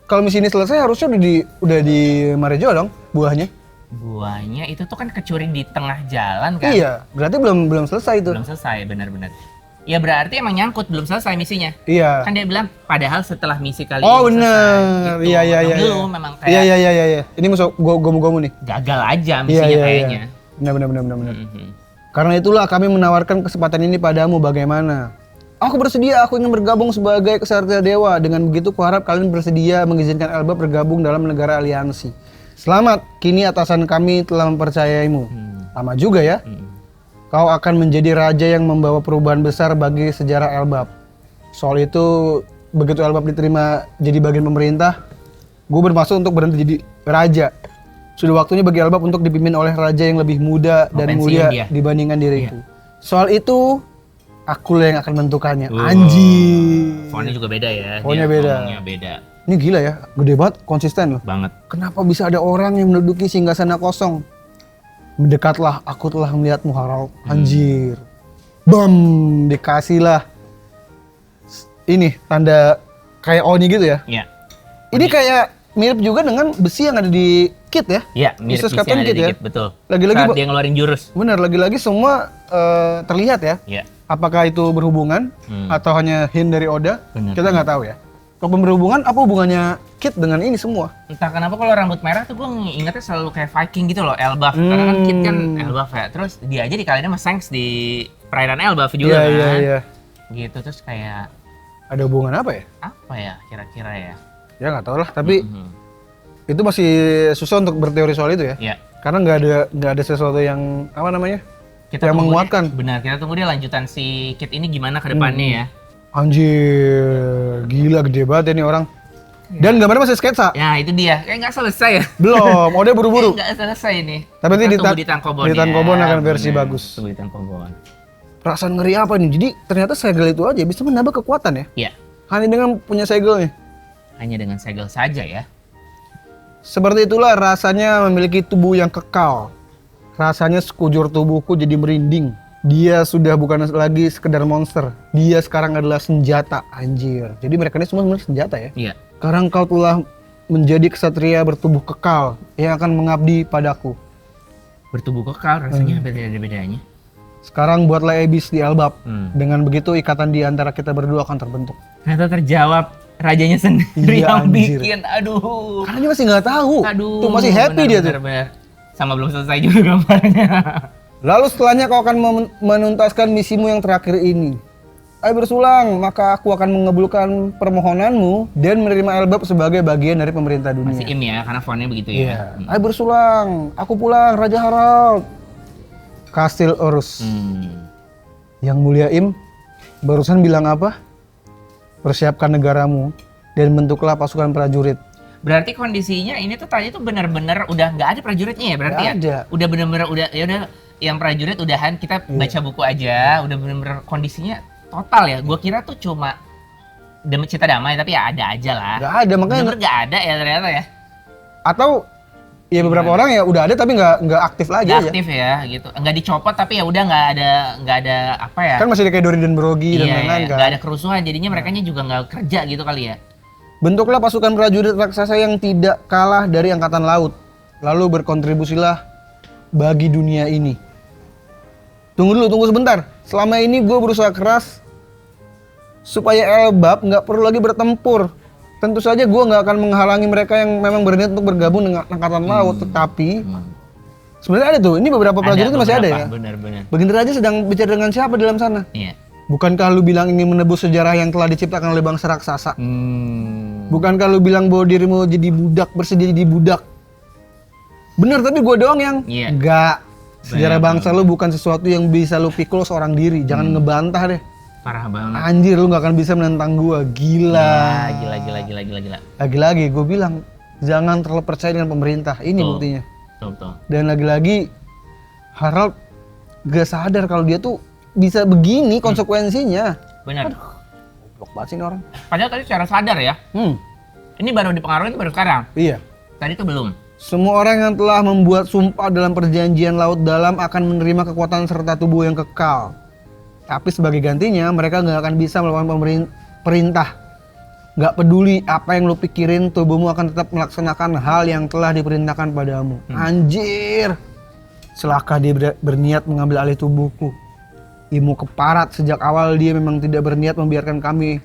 Speaker 1: kalau misi ini selesai harusnya udah di Marejoa dong, buahnya.
Speaker 2: Buahnya itu tuh kan kecuri di tengah jalan kan?
Speaker 1: Iya, berarti belum selesai itu.
Speaker 2: Belum selesai, benar-benar. Ya berarti emang nyangkut, belum selesai misinya.
Speaker 1: Iya.
Speaker 2: Kan dia bilang, padahal setelah misi kali
Speaker 1: Oh
Speaker 2: ini
Speaker 1: bener,
Speaker 2: selesai. Gitu.
Speaker 1: iya.
Speaker 2: Belum, memang kayak
Speaker 1: Iya. Ini musuh gomu-gomu nih.
Speaker 2: gagal aja misinya kayaknya.
Speaker 1: Benar. Karena itulah kami menawarkan kesempatan ini padamu, bagaimana? Aku bersedia, aku ingin bergabung sebagai kesatria dewa. Dengan begitu kuharap kalian bersedia mengizinkan Elbap bergabung dalam negara aliansi. Selamat, kini atasan kami telah mempercayaimu. Lama juga ya. Kau akan menjadi raja yang membawa perubahan besar bagi sejarah Elbap. Soal itu, begitu Elbap diterima jadi bagian pemerintah, gue bermaksud untuk berhenti jadi raja. Sudah waktunya bagi Elbap untuk dipimpin oleh raja yang lebih muda dan mulia dibandingkan diriku. Soal itu, akulah yang akan menentukannya. Anjir.
Speaker 2: Fontnya juga beda ya.
Speaker 1: Fontnya
Speaker 2: Dia beda.
Speaker 1: Ini gila ya, gede banget, konsisten loh.
Speaker 2: Banget.
Speaker 1: Kenapa bisa ada orang yang menduduki singgasana kosong? Mendekatlah, aku telah melihatmu Harald. Anjir. Bam, dikasihlah. Ini tanda kayak Oni gitu ya.
Speaker 2: Iya.
Speaker 1: Ini kayak mirip juga dengan besi yang ada di kit ya.
Speaker 2: Iya, mirip
Speaker 1: Useless
Speaker 2: besi
Speaker 1: Captain
Speaker 2: yang ada
Speaker 1: Kit
Speaker 2: di
Speaker 1: ya.
Speaker 2: kit, betul.
Speaker 1: Lagi-lagi
Speaker 2: Saat dia ngeluarin jurus.
Speaker 1: Benar, lagi-lagi semua terlihat ya.
Speaker 2: Iya.
Speaker 1: Apakah itu berhubungan atau hanya hint dari Oda?
Speaker 2: Benar.
Speaker 1: Kita nggak tahu ya. Kalau berhubungan, apa hubungannya Kit dengan ini semua?
Speaker 2: Entah kenapa kalau rambut merah tuh gue ingetnya selalu kayak Viking gitu loh, Elbaf. Karena kan Kit kan Elbaf ya. Terus dia aja dikalahin sama Shanks di perairan Elbaf juga kan.
Speaker 1: Iya.
Speaker 2: Gitu, terus kayak
Speaker 1: Ada hubungan apa ya?
Speaker 2: apa ya kira-kira ya?
Speaker 1: Ya nggak tahu lah. Tapi itu masih susah untuk berteori soal itu ya.
Speaker 2: Iya.
Speaker 1: Karena nggak ada sesuatu yang apa namanya?
Speaker 2: Kita
Speaker 1: yang
Speaker 2: tunggu
Speaker 1: menguatkan.
Speaker 2: Benar, kita tunggu dia lanjutan si Kit ini gimana ke depannya ya.
Speaker 1: Anjir, gila gede banget ini orang. Dan gambarnya masih sketsa.
Speaker 2: Ya itu dia, kayak nggak selesai ya.
Speaker 1: Belum, Oda buru-buru.
Speaker 2: Nggak selesai ini.
Speaker 1: Tapi nanti
Speaker 2: Kita tunggu di Tankobon
Speaker 1: di Tankobon akan versi
Speaker 2: Bener,
Speaker 1: bagus.
Speaker 2: Tunggu di Tankobon.
Speaker 1: Perasaan ngeri apa nih? Jadi ternyata segel itu aja bisa menambah kekuatan ya.
Speaker 2: Iya,
Speaker 1: Hanya dengan punya segelnya.
Speaker 2: hanya dengan segel saja ya.
Speaker 1: Seperti itulah rasanya memiliki tubuh yang kekal. Rasanya sekujur tubuhku jadi merinding. Dia sudah bukan lagi sekedar monster. Dia sekarang adalah senjata, anjir. Jadi mereka ini semua sebenarnya senjata ya.
Speaker 2: Iya.
Speaker 1: Sekarang kau telah menjadi kesatria bertubuh kekal yang akan mengabdi padaku.
Speaker 2: Bertubuh kekal rasanya beda-bedanya.
Speaker 1: Sekarang buatlah Abyss di Elbap. Dengan begitu ikatan di antara kita berdua akan terbentuk.
Speaker 2: Ternyata terjawab rajanya sendiri
Speaker 1: Iya,
Speaker 2: yang
Speaker 1: anjir.
Speaker 2: bikin. Aduh.
Speaker 1: Karena dia masih nggak tahu.
Speaker 2: Aduh.
Speaker 1: Tuh masih happy dia tuh.
Speaker 2: Bener. Sama belum selesai juga gambarnya.
Speaker 1: Lalu setelahnya kau akan menuntaskan misimu yang terakhir ini. Ayo bersulang, maka aku akan mengabulkan permohonanmu dan menerima Elbap sebagai bagian dari pemerintah dunia.
Speaker 2: Masih im ya, karena fontnya begitu ya.
Speaker 1: Ayo bersulang, aku pulang, Raja Harald. Kastil Orus. Yang mulia Im, barusan bilang apa? Persiapkan negaramu dan bentuklah pasukan prajurit.
Speaker 2: Berarti kondisinya ini tuh tadi tuh benar-benar udah nggak ada prajuritnya ya berarti
Speaker 1: Nggak
Speaker 2: ya?
Speaker 1: ada.
Speaker 2: Udah benar-benar udah ya udah yang prajurit udahan kita baca buku aja, udah benar-benar kondisinya total ya. Gua kira tuh cuma cinta damai tapi ya ada aja lah.
Speaker 1: Nggak ada, makanya
Speaker 2: Bener nggak ada ya ternyata ya.
Speaker 1: atau ya beberapa orang ya udah ada tapi nggak aktif lagi
Speaker 2: Nggak
Speaker 1: aja.
Speaker 2: aktif ya gitu. Nggak dicopot tapi ya udah nggak ada apa ya?
Speaker 1: Kan masih kayak Dori dan Brogy dan
Speaker 2: Iya,
Speaker 1: lain-lain kan.
Speaker 2: nggak ada kerusuhan jadinya merekanya juga nggak kerja gitu kali ya.
Speaker 1: Bentuklah pasukan prajurit raksasa yang tidak kalah dari angkatan laut. Lalu berkontribusilah bagi dunia ini. Tunggu sebentar. Selama ini gue berusaha keras supaya Elbap nggak perlu lagi bertempur. Tentu saja gue nggak akan menghalangi mereka yang memang berniat untuk bergabung dengan angkatan laut. Tetapi sebenarnya ada tuh. Ini beberapa prajurit itu masih ada ya.
Speaker 2: Benar-benar.
Speaker 1: Baginda Raja sedang bicara dengan siapa di dalam sana?
Speaker 2: Iya.
Speaker 1: Bukankah lu bilang ini menebus sejarah yang telah diciptakan oleh bangsa raksasa? Bukankah lu bilang bahwa dirimu jadi budak, bersedia jadi budak? Bener, tapi gue doang yang enggak. Sejarah bangsa lu bukan sesuatu yang bisa lu pikul seorang diri. Jangan ngebantah deh.
Speaker 2: Parah banget.
Speaker 1: Anjir, lu gak akan bisa menentang gue. Gila.
Speaker 2: Gila.
Speaker 1: Lagi-lagi gue bilang, jangan terlalu percaya dengan pemerintah. Ini buktinya.
Speaker 2: Betul.
Speaker 1: Dan lagi-lagi, Harald gak sadar kalau dia tuh bisa begini konsekuensinya.
Speaker 2: Benar.
Speaker 1: Blok banget sih ini orang.
Speaker 2: Padahal tadi secara sadar ya. Ini baru dipengaruhi itu baru sekarang.
Speaker 1: Iya.
Speaker 2: Tadi tuh belum.
Speaker 1: Semua orang yang telah membuat sumpah dalam perjanjian laut dalam akan menerima kekuatan serta tubuh yang kekal. Tapi sebagai gantinya mereka nggak akan bisa melakukan perintah. Nggak peduli apa yang lu pikirin, tubuhmu akan tetap melaksanakan hal yang telah diperintahkan padamu. Anjir. Celaka dia berniat mengambil alih tubuhku. ilmu keparat. Sejak awal dia memang tidak berniat membiarkan kami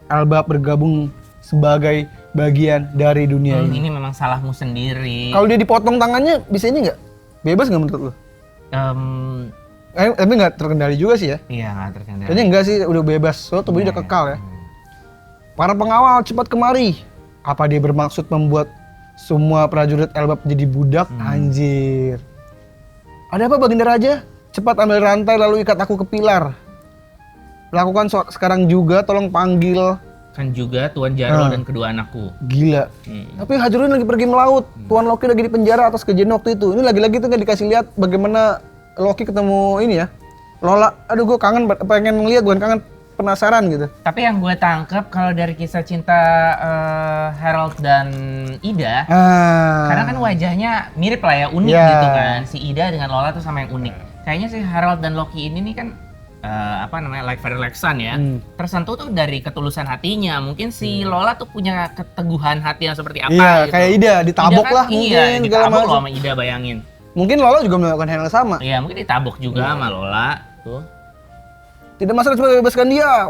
Speaker 1: Elbap bergabung sebagai bagian dari dunia ini.
Speaker 2: Ini memang salahmu sendiri.
Speaker 1: Kalau dia dipotong tangannya bisa ini nggak? Bebas nggak menurut lu? Tapi nggak terkendali juga sih ya?
Speaker 2: Iya, nggak terkendali.
Speaker 1: Kayaknya enggak sih, udah bebas. So, tubuhnya udah kekal ya. Para pengawal cepat kemari. Apa dia bermaksud membuat semua prajurit Elbap jadi budak? Anjir. Ada apa Baginda Raja? Cepat ambil rantai lalu ikat aku ke pilar. Lakukan sekarang juga, tolong panggil.
Speaker 2: Kan juga Tuan Jaro dan kedua anakku.
Speaker 1: Gila. Tapi Hajurin lagi pergi melaut. Tuan Loki lagi di penjara atas kejadian waktu itu. Ini lagi-lagi tuh nggak dikasih lihat bagaimana Loki ketemu ini ya. Lola. Aduh, gue kangen, pengen ngeliat, bukan kangen, penasaran gitu.
Speaker 2: Tapi yang gue tangkep kalau dari kisah cinta Harold dan Ida, karena kan wajahnya mirip lah ya, unik gitu kan. Si Ida dengan Lola tuh sama yang unik. Kayaknya si Harold dan Loki ini nih kan like father like son ya. Tersentuh tuh dari ketulusan hatinya. Mungkin si Lola tuh punya keteguhan hati yang seperti apa gitu.
Speaker 1: Kayak Ida, ditabok
Speaker 2: Ida kan,
Speaker 1: lah
Speaker 2: iya,
Speaker 1: mungkin.
Speaker 2: ditabok loh sama Ida, bayangin.
Speaker 1: Mungkin Lola juga melakukan hal yang sama.
Speaker 2: Iya, mungkin ditabok juga sama Lola tuh.
Speaker 1: Tidak masalah, coba bebaskan dia.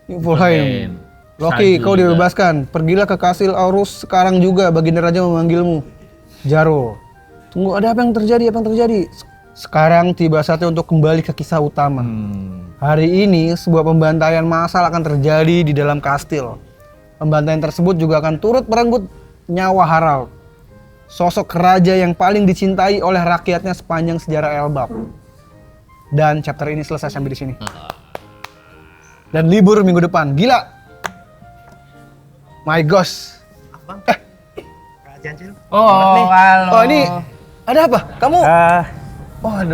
Speaker 1: Niflheim. Loki, kau dibebaskan. Pergilah ke kastil Aurus sekarang juga. Baginda Raja memanggilmu. Jaro. Tunggu, ada apa yang terjadi? Apa yang terjadi? Sekarang tiba saatnya untuk kembali ke kisah utama. Hari ini sebuah pembantaian massal akan terjadi di dalam kastil. Pembantaian tersebut juga akan turut merenggut nyawa Harald, sosok raja yang paling dicintai oleh rakyatnya sepanjang sejarah Elbap. Dan chapter ini selesai sampai di sini. Dan libur minggu depan. Gila. My gosh.
Speaker 2: Oh, halo.
Speaker 1: Oh, ini ada apa? Kamu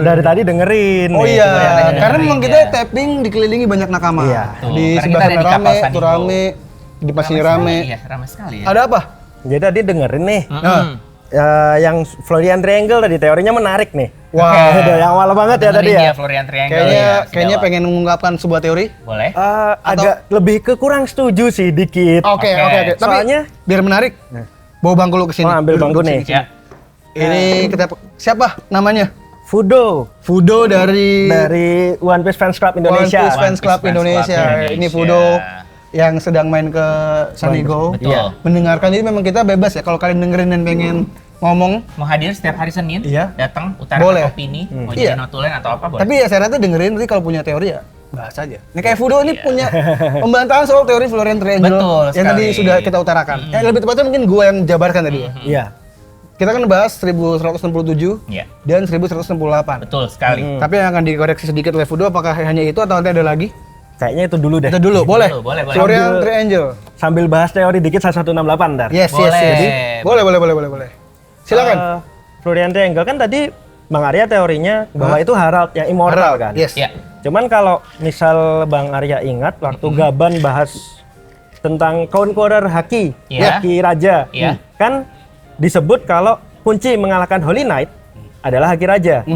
Speaker 3: dari tadi dengerin.
Speaker 1: Oh
Speaker 3: nih,
Speaker 1: iya,
Speaker 3: sebenarnya.
Speaker 1: karena memang kita tapping dikelilingi banyak nakama.
Speaker 3: Iya.
Speaker 1: Di
Speaker 2: Karena
Speaker 1: sebelah
Speaker 2: kita ada
Speaker 1: sana
Speaker 2: di
Speaker 1: rame,
Speaker 2: kapal San
Speaker 1: itu
Speaker 2: Diego.
Speaker 1: rame, di pasir rame.
Speaker 2: Iya, ramai sekali ya.
Speaker 1: Ada apa?
Speaker 3: Jadi tadi dengerin nih.
Speaker 1: Nah.
Speaker 3: Yang Florian Triangle tadi teorinya menarik nih.
Speaker 1: Wah.
Speaker 3: Udah yang awal banget ya tadi ya.
Speaker 2: Florian Triangle
Speaker 1: Kayaknya
Speaker 2: ya,
Speaker 1: kayaknya
Speaker 2: segala.
Speaker 1: pengen mengungkapkan sebuah teori.
Speaker 2: Boleh.
Speaker 3: Agak lebih ke kurang setuju sih dikit.
Speaker 1: Oke. Tapi
Speaker 3: Soalnya
Speaker 1: biar menarik, bawa bangku lu kesini.
Speaker 3: Oh, ambil bangku
Speaker 1: Duduk
Speaker 3: nih.
Speaker 1: sini.
Speaker 2: Ya.
Speaker 1: Ini kita siapa namanya?
Speaker 3: Fudo
Speaker 1: Fudo dari
Speaker 3: One Piece Fans Club Indonesia.
Speaker 1: One Piece Fans Club Indonesia. Ini Fudo yang sedang main ke San Diego.
Speaker 2: Betul.
Speaker 1: Iya. Mendengarkan, jadi memang kita bebas ya kalau kalian dengerin dan pengen ngomong.
Speaker 2: Mau hadir setiap hari Senin,
Speaker 1: Iya.
Speaker 2: datang utara
Speaker 1: Boleh.
Speaker 2: opini, mau
Speaker 1: Iya.
Speaker 2: jadi notulen atau apa boleh.
Speaker 1: Tapi ya saya rasa dengerin, nanti kalau punya teori ya bahas aja. Ini kayak Fudo ini punya pembantahan soal teori Florian Triangle
Speaker 2: Betul
Speaker 1: yang tadi
Speaker 2: sekali.
Speaker 1: sudah kita utarakan. Lebih tepatnya mungkin gue yang jabarkan tadi ya.
Speaker 3: Iya.
Speaker 1: Kita kan bahas 1167
Speaker 2: Iya.
Speaker 1: dan 1168.
Speaker 2: Betul sekali.
Speaker 1: Tapi yang akan dikoreksi sedikit oleh Fudo, apakah hanya itu atau nanti ada lagi?
Speaker 3: Kayaknya itu dulu deh.
Speaker 1: Kita dulu, boleh?
Speaker 2: Boleh.
Speaker 1: Florian Triangle.
Speaker 3: Sambil bahas teori dikit 1168 ntar.
Speaker 1: Yes.
Speaker 2: Boleh.
Speaker 1: Jadi, boleh. Silakan.
Speaker 3: Florian Triangle kan tadi Bang Arya teorinya bahwa itu Harald yang immortal kan.
Speaker 1: Yes.
Speaker 2: Ya.
Speaker 3: Cuman kalau misal Bang Arya ingat waktu Gaban bahas tentang Conqueror Haki,
Speaker 2: Iya.
Speaker 3: Haki Raja,
Speaker 2: Iya.
Speaker 3: kan disebut kalau kunci mengalahkan Holy Knight adalah Haki Raja.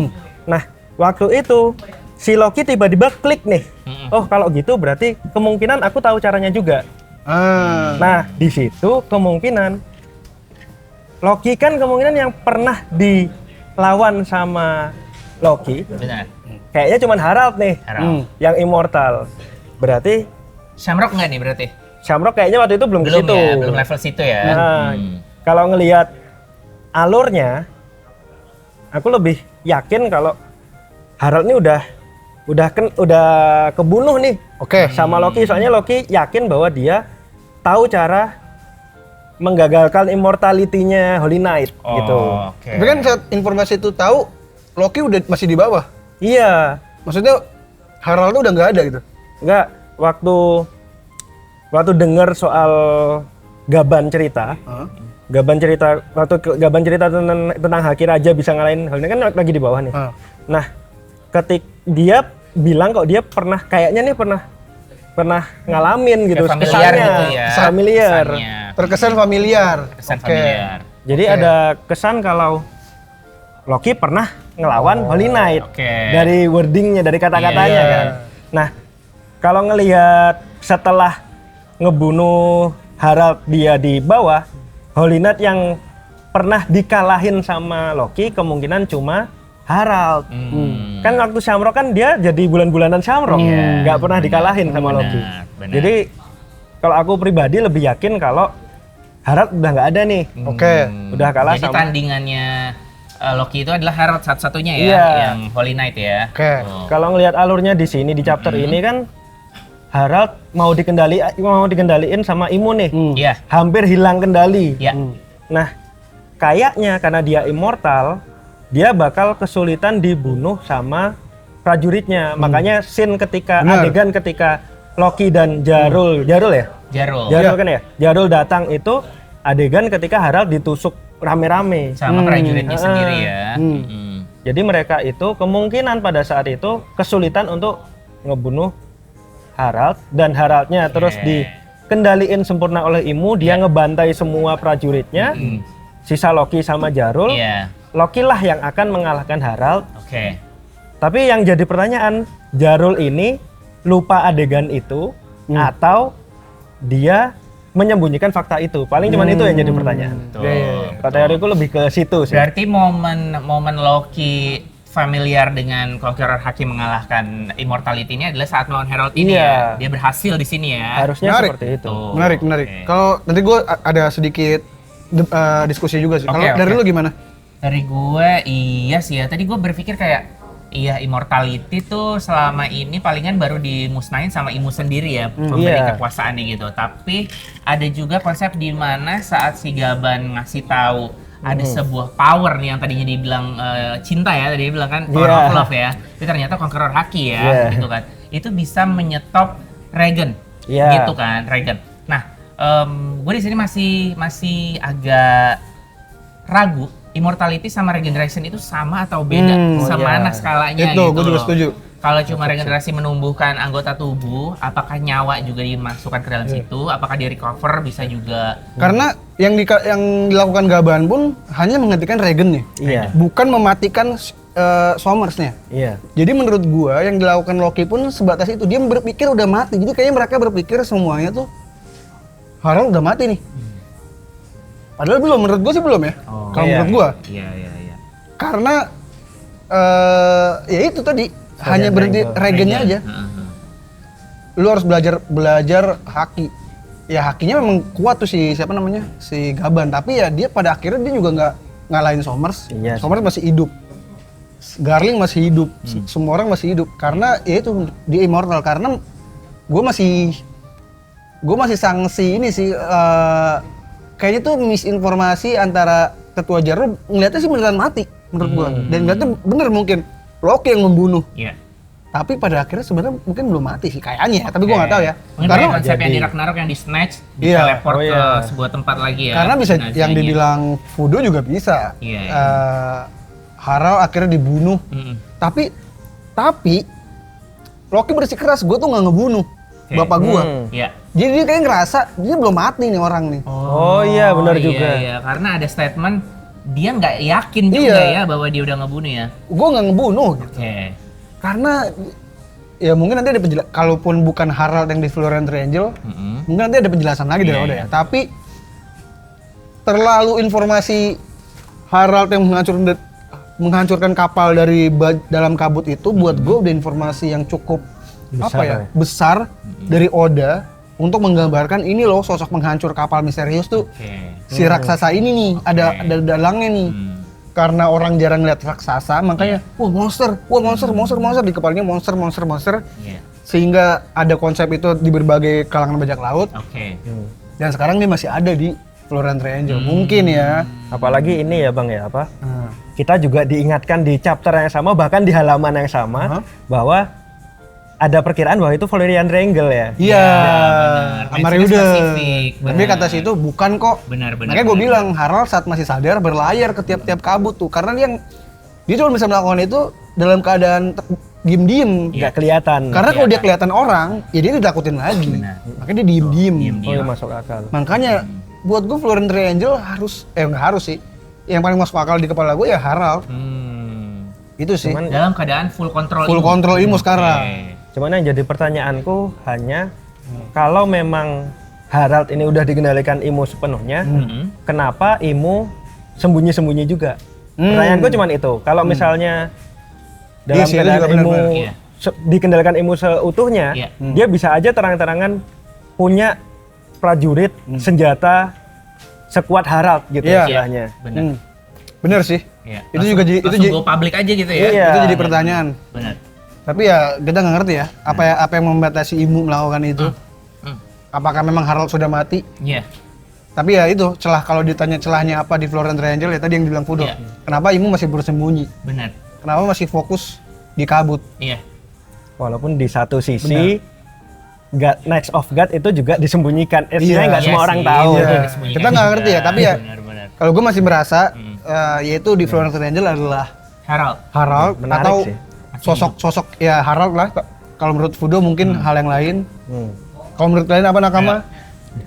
Speaker 3: Nah, waktu itu si Loki tiba-tiba klik nih. Oh, kalau gitu berarti kemungkinan aku tahu caranya juga. Nah, di situ kemungkinan Loki kan kemungkinan yang pernah dilawan sama Loki,
Speaker 2: Benar.
Speaker 3: kayaknya cuman Harald nih
Speaker 2: Harald.
Speaker 3: yang immortal. Berarti
Speaker 2: Shamrock enggak nih berarti?
Speaker 3: Shamrock kayaknya waktu itu belum ke
Speaker 2: Belum
Speaker 3: situ.
Speaker 2: ya, belum level situ ya.
Speaker 3: Nah, kalau ngelihat alurnya, aku lebih yakin kalau Harald ini udah kebunuh nih.
Speaker 1: Oke.
Speaker 3: Sama Loki, soalnya Loki yakin bahwa dia tahu cara menggagalkan immortality-nya Holy Knight gitu.
Speaker 2: Oke.
Speaker 1: Tapi kan saat informasi itu tahu, Loki udah masih di bawah.
Speaker 3: Iya,
Speaker 1: Maksudnya Harald udah nggak ada gitu.
Speaker 3: enggak waktu dengar soal Gaban cerita. Gaban cerita tentang Haki Raja bisa ngalahin Holy Knight kan lagi di bawah nih. Nah, ketik dia bilang kok dia pernah ngalamin gitu
Speaker 2: Kayak familiar
Speaker 3: kesannya,
Speaker 2: gitu ya.
Speaker 3: familiar.
Speaker 2: Kesannya.
Speaker 1: Terkesan familiar.
Speaker 2: Kesan
Speaker 1: Oke.
Speaker 2: familiar.
Speaker 3: Jadi ada kesan kalau Loki pernah ngelawan Holy Knight
Speaker 2: Oke.
Speaker 3: dari wordingnya, dari kata-katanya
Speaker 2: Iya.
Speaker 3: kan. Nah, kalau ngelihat setelah ngebunuh Harald dia di bawah, Holy Knight yang pernah dikalahin sama Loki kemungkinan cuma Harald. Kan waktu Shamrock kan dia jadi bulan-bulanan Shamrock, nggak pernah dikalahin sama Loki.
Speaker 2: benar.
Speaker 3: Jadi kalau aku pribadi lebih yakin kalau Harald udah nggak ada nih.
Speaker 1: Oke.
Speaker 3: Udah kalah
Speaker 2: Jadi
Speaker 3: sama.
Speaker 2: tandingannya Loki itu adalah Harald satu-satunya ya,
Speaker 3: Iya.
Speaker 2: yang Holy Knight ya.
Speaker 1: Oke.
Speaker 2: Oh.
Speaker 3: Kalau ngelihat alurnya di sini di chapter ini kan Harald mau dikendaliin sama Imo nih.
Speaker 2: Iya.
Speaker 3: Hampir hilang kendali.
Speaker 2: Iya.
Speaker 3: Nah, kayaknya karena dia immortal, dia bakal kesulitan dibunuh sama prajuritnya. Makanya scene ketika
Speaker 1: Benar.
Speaker 3: adegan ketika Loki dan Jarul ya?
Speaker 2: Jarul.
Speaker 3: Jarul kan ya? Jarul datang itu adegan ketika Harald ditusuk rame-rame.
Speaker 2: Sama prajuritnya sendiri ya.
Speaker 3: Jadi mereka itu kemungkinan pada saat itu kesulitan untuk ngebunuh Harald dan Haraldnya terus dikendaliin sempurna oleh Imu, dia ngebantai semua prajuritnya. Sisa Loki sama Jarul.
Speaker 2: Iya.
Speaker 3: Loki lah yang akan mengalahkan Harald.
Speaker 2: Oke.
Speaker 3: Tapi yang jadi pertanyaan, Jarul ini lupa adegan itu atau dia menyembunyikan fakta itu? Paling cuman itu yang jadi pertanyaan. Kalau teoriku lebih ke situ sih.
Speaker 2: Berarti momen Loki familiar dengan Conqueror Haki mengalahkan Immortality ini adalah saat melawan Herald ini ya. Dia berhasil di sini ya.
Speaker 3: Harusnya
Speaker 1: Menarik.
Speaker 3: seperti itu.
Speaker 2: Tuh.
Speaker 1: Menarik.
Speaker 2: Oke.
Speaker 1: Kalau nanti gue ada sedikit diskusi juga sih. Kalau dari lu gimana?
Speaker 2: Dari gue iya sih ya. Tadi gue berpikir kayak iya Immortality tuh selama ini palingan baru dimusnahin sama Imu sendiri ya, pemberi
Speaker 3: Iya.
Speaker 2: kekuasaannya gitu. Tapi ada juga konsep di mana saat si Gaban ngasih tahu ada sebuah power nih yang tadinya dibilang cinta ya, tadi dia bilang kan power
Speaker 3: Iya.
Speaker 2: of love ya. Itu ternyata Conqueror Haki ya,
Speaker 3: Iya.
Speaker 2: gitu kan. Itu bisa menyetop Regen,
Speaker 3: Iya.
Speaker 2: gitu kan, Regen. Nah, gue di sini masih agak ragu. Immortality sama regeneration itu sama atau beda? Semana skalanya
Speaker 1: Itu
Speaker 2: gitu
Speaker 1: gue juga
Speaker 2: loh.
Speaker 1: setuju.
Speaker 2: Kalau cuma regenerasi menumbuhkan anggota tubuh, apakah nyawa juga dimasukkan ke dalam situ? Apakah di recover bisa juga?
Speaker 1: Karena yang dilakukan Gaban pun hanya menghentikan Regen nih.
Speaker 3: Iya.
Speaker 1: Bukan mematikan Somers-nya.
Speaker 3: Iya.
Speaker 1: Jadi menurut gua yang dilakukan Loki pun sebatas itu. Dia berpikir udah mati. Jadi kayaknya mereka berpikir semuanya tuh Harald udah mati nih. Padahal belum, menurut gua sih belum ya. Kalau
Speaker 3: Iya.
Speaker 1: menurut gua.
Speaker 2: Iya.
Speaker 1: Karena ya itu tadi hanya berhenti regennya aja. Lu harus belajar haki. Ya hakinya memang kuat tuh si siapa namanya? Si Gaban, tapi ya dia pada akhirnya dia juga nggak ngalahin Somers.
Speaker 3: Iya.
Speaker 1: Somers masih hidup. Garling masih hidup. Semua orang masih hidup karena ya itu dia immortal karena gue masih sanksi ini sih kayaknya tuh misinformasi antara ketua Jarul ngeliatnya sih beneran mati menurut gua dan ngeliatnya bener mungkin Loki yang membunuh.
Speaker 2: Iya.
Speaker 1: Tapi pada akhirnya sebenarnya mungkin belum mati sih kayaknya, tapi gua nggak tahu ya.
Speaker 2: Mungkin
Speaker 1: Karena
Speaker 2: kayak konsep yang di Ragnarok yang di snatch, di
Speaker 1: Iya.
Speaker 2: teleport
Speaker 3: Oh,
Speaker 2: ke
Speaker 3: iya.
Speaker 2: sebuah tempat lagi ya.
Speaker 1: karena bisa
Speaker 2: jenazahnya.
Speaker 1: yang dibilang Fudo juga bisa.
Speaker 2: Iya.
Speaker 1: Harald akhirnya dibunuh. Tapi Loki bersikeras gua tuh nggak ngebunuh bapak gua.
Speaker 2: Iya.
Speaker 1: Jadi dia kayak ngerasa dia belum mati nih orang nih.
Speaker 3: Oh iya, benar juga.
Speaker 2: Iya, karena ada statement dia nggak yakin juga
Speaker 1: Iya.
Speaker 2: ya bahwa dia udah ngebunuh ya.
Speaker 1: Gua nggak ngebunuh gitu.
Speaker 2: Oke.
Speaker 1: Karena ya mungkin nanti ada penjelasan, kalaupun bukan Harald yang di Florian Triangle, mungkin nanti ada penjelasan lagi dari Oda ya. Tapi terlalu informasi Harald yang menghancurkan kapal dari dalam kabut itu buat gue udah informasi yang cukup besar dari Oda untuk menggambarkan ini loh sosok penghancur kapal misterius tuh si raksasa ini nih ada dalangnya nih. Karena orang jarang lihat raksasa, makanya monster di kepalanya monster.
Speaker 2: Iya.
Speaker 1: Sehingga ada konsep itu di berbagai kalangan bajak laut.
Speaker 2: Oke.
Speaker 1: Dan sekarang dia masih ada di Florian Triangle. Mungkin ya.
Speaker 3: Apalagi ini ya Bang ya apa? Kita juga diingatkan di chapter yang sama bahkan di halaman yang sama bahwa ada perkiraan bahwa itu Florian Triangle ya.
Speaker 1: Iya.
Speaker 2: benar.
Speaker 1: Sama
Speaker 2: Mentionnya
Speaker 1: Reude.
Speaker 2: spesifik,
Speaker 1: Tapi
Speaker 2: benar.
Speaker 1: kata situ bukan kok.
Speaker 2: Benar.
Speaker 1: Makanya gue bilang Harald saat masih sadar berlayar ke tiap-tiap kabut tuh. Karena dia cuma bisa melakukan itu dalam keadaan diem-diem.
Speaker 3: Nggak kelihatan.
Speaker 1: Karena kalau dia kelihatan orang, ya dia ditakutin lagi.
Speaker 2: Benar.
Speaker 1: Makanya dia diem-diem.
Speaker 3: Oh iya, masuk akal.
Speaker 1: Makanya buat gue Florian Triangle harus, nggak harus sih. Yang paling masuk akal di kepala gue ya Harald. Itu sih.
Speaker 3: Cuman-
Speaker 2: Dalam keadaan full control.
Speaker 1: Full control ilmu sekarang.
Speaker 3: Cuman yang jadi pertanyaanku hanya kalau memang Harald ini udah dikendalikan Imu sepenuhnya, kenapa Imu sembunyi-sembunyi juga? Pertanyaanku cuma itu. Kalau misalnya dalam
Speaker 1: Iya sih, itu
Speaker 3: keadaan
Speaker 1: juga
Speaker 3: ilmu
Speaker 1: benar-benar.
Speaker 2: Iya.
Speaker 3: dikendalikan ilmu seutuhnya,
Speaker 2: Iya.
Speaker 3: dia bisa aja terang-terangan punya prajurit senjata sekuat Harald gitu
Speaker 1: Iya.
Speaker 3: istilahnya.
Speaker 2: Benar.
Speaker 1: Bener sih.
Speaker 2: Iya.
Speaker 1: Itu juga jadi- itu
Speaker 2: langsung
Speaker 1: jadi-
Speaker 2: go public aja gitu ya.
Speaker 3: Iya.
Speaker 1: Itu jadi pertanyaan.
Speaker 2: Benar.
Speaker 1: Tapi ya kita nggak ngerti ya apa yang membatasi Imu melakukan itu.
Speaker 2: Hmm.
Speaker 1: Apakah memang Harald sudah mati?
Speaker 2: Iya.
Speaker 1: Tapi ya itu kalau ditanya celahnya apa di Florent Triangle ya tadi yang dibilang Fudo.
Speaker 2: Iya.
Speaker 1: Kenapa Imu masih bersembunyi?
Speaker 2: Benar.
Speaker 1: Kenapa masih fokus di kabut?
Speaker 2: Iya.
Speaker 3: Walaupun di satu sisi Knights of God itu juga disembunyikan. Sebenarnya nggak
Speaker 2: Iya
Speaker 3: semua orang
Speaker 2: sih,
Speaker 3: tahu.
Speaker 1: Iya.
Speaker 2: disembunyikan
Speaker 1: Kita nggak
Speaker 2: juga.
Speaker 1: ngerti ya, tapi ya
Speaker 2: Benar-benar.
Speaker 1: kalau gue masih merasa yaitu di Florent Triangle adalah
Speaker 2: Harald.
Speaker 1: Harald
Speaker 3: Menarik
Speaker 1: atau
Speaker 3: sih.
Speaker 1: sosok ya Harald lah. Kalau menurut Fudo mungkin hal yang lain.
Speaker 3: Hmm.
Speaker 1: Kalau menurut kalian apa Nakama?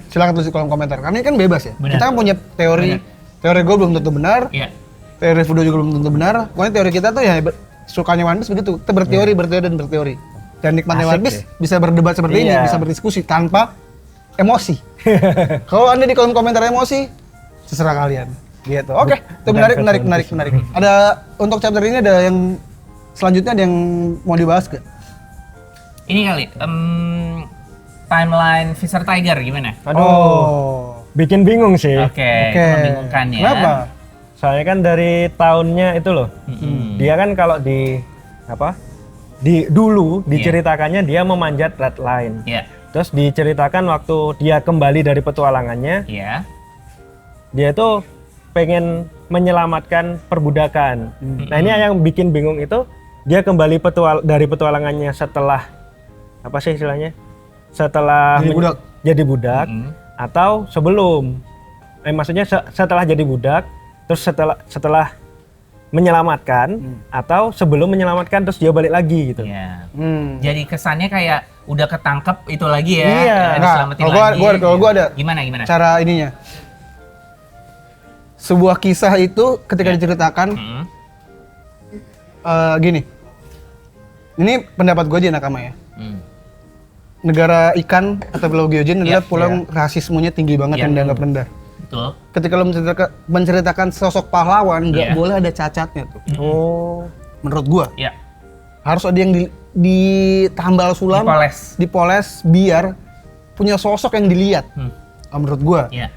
Speaker 1: Silahkan tulis di kolom komentar. Karena ini kan bebas ya.
Speaker 2: Benar.
Speaker 1: Kita kan punya teori. Teori gue belum tentu benar.
Speaker 2: Iya.
Speaker 1: Teori Fudo juga belum tentu benar. Pokoknya teori kita tuh ya sukanya One Piece begitu. Kita berteori, dan berteori. Dan nikmatnya
Speaker 3: Asik
Speaker 1: One Piece
Speaker 3: sih.
Speaker 1: bisa berdebat seperti ini,
Speaker 3: Iya.
Speaker 1: bisa berdiskusi tanpa emosi. Kalau Anda di kolom komentar emosi, terserah kalian. Gitu. Oke, itu menarik. Ada untuk chapter ini ada yang selanjutnya ada yang mau dibahas gak?
Speaker 2: Ini kali timeline Fisher Tiger gimana?
Speaker 3: Aduh, bikin bingung sih.
Speaker 2: Oke, membingungkan ya.
Speaker 1: Kenapa?
Speaker 3: Soalnya kan dari tahunnya itu loh. Dia kan kalau dulu diceritakannya dia memanjat red line.
Speaker 2: Iya.
Speaker 3: Terus diceritakan waktu dia kembali dari petualangannya,
Speaker 2: Iya.
Speaker 3: dia itu pengen menyelamatkan perbudakan. Nah, ini yang bikin bingung itu dia kembali dari petualangannya setelah apa sih istilahnya? Setelah
Speaker 1: Jadi budak.
Speaker 3: jadi budak atau sebelum. Maksudnya setelah jadi budak, terus setelah menyelamatkan atau sebelum menyelamatkan terus dia balik lagi gitu.
Speaker 2: Iya.
Speaker 1: Hmm.
Speaker 2: Jadi kesannya kayak udah ketangkep itu lagi ya.
Speaker 3: Iya.
Speaker 2: Diselamatin
Speaker 1: Nah,
Speaker 2: lagi.
Speaker 1: kalau gua ada.
Speaker 2: Gimana?
Speaker 1: Cara ininya. Sebuah kisah itu ketika diceritakan
Speaker 2: Hmm.
Speaker 1: gini. Ini pendapat gue aja Nakama ya.
Speaker 2: Hmm.
Speaker 1: Negara ikan atau Pulau Gyojin adalah
Speaker 2: Iya,
Speaker 1: pulau yang rasismenya tinggi banget
Speaker 2: Iya.
Speaker 1: yang dianggap rendah.
Speaker 2: Betul.
Speaker 1: Ketika lo menceritakan sosok pahlawan, nggak
Speaker 2: Iya.
Speaker 1: boleh ada cacatnya tuh.
Speaker 3: Oh,
Speaker 1: Menurut gua
Speaker 2: Iya.
Speaker 1: harus ada yang ditambal sulam, dipoles biar punya sosok yang dilihat. Menurut gua.
Speaker 2: Iya.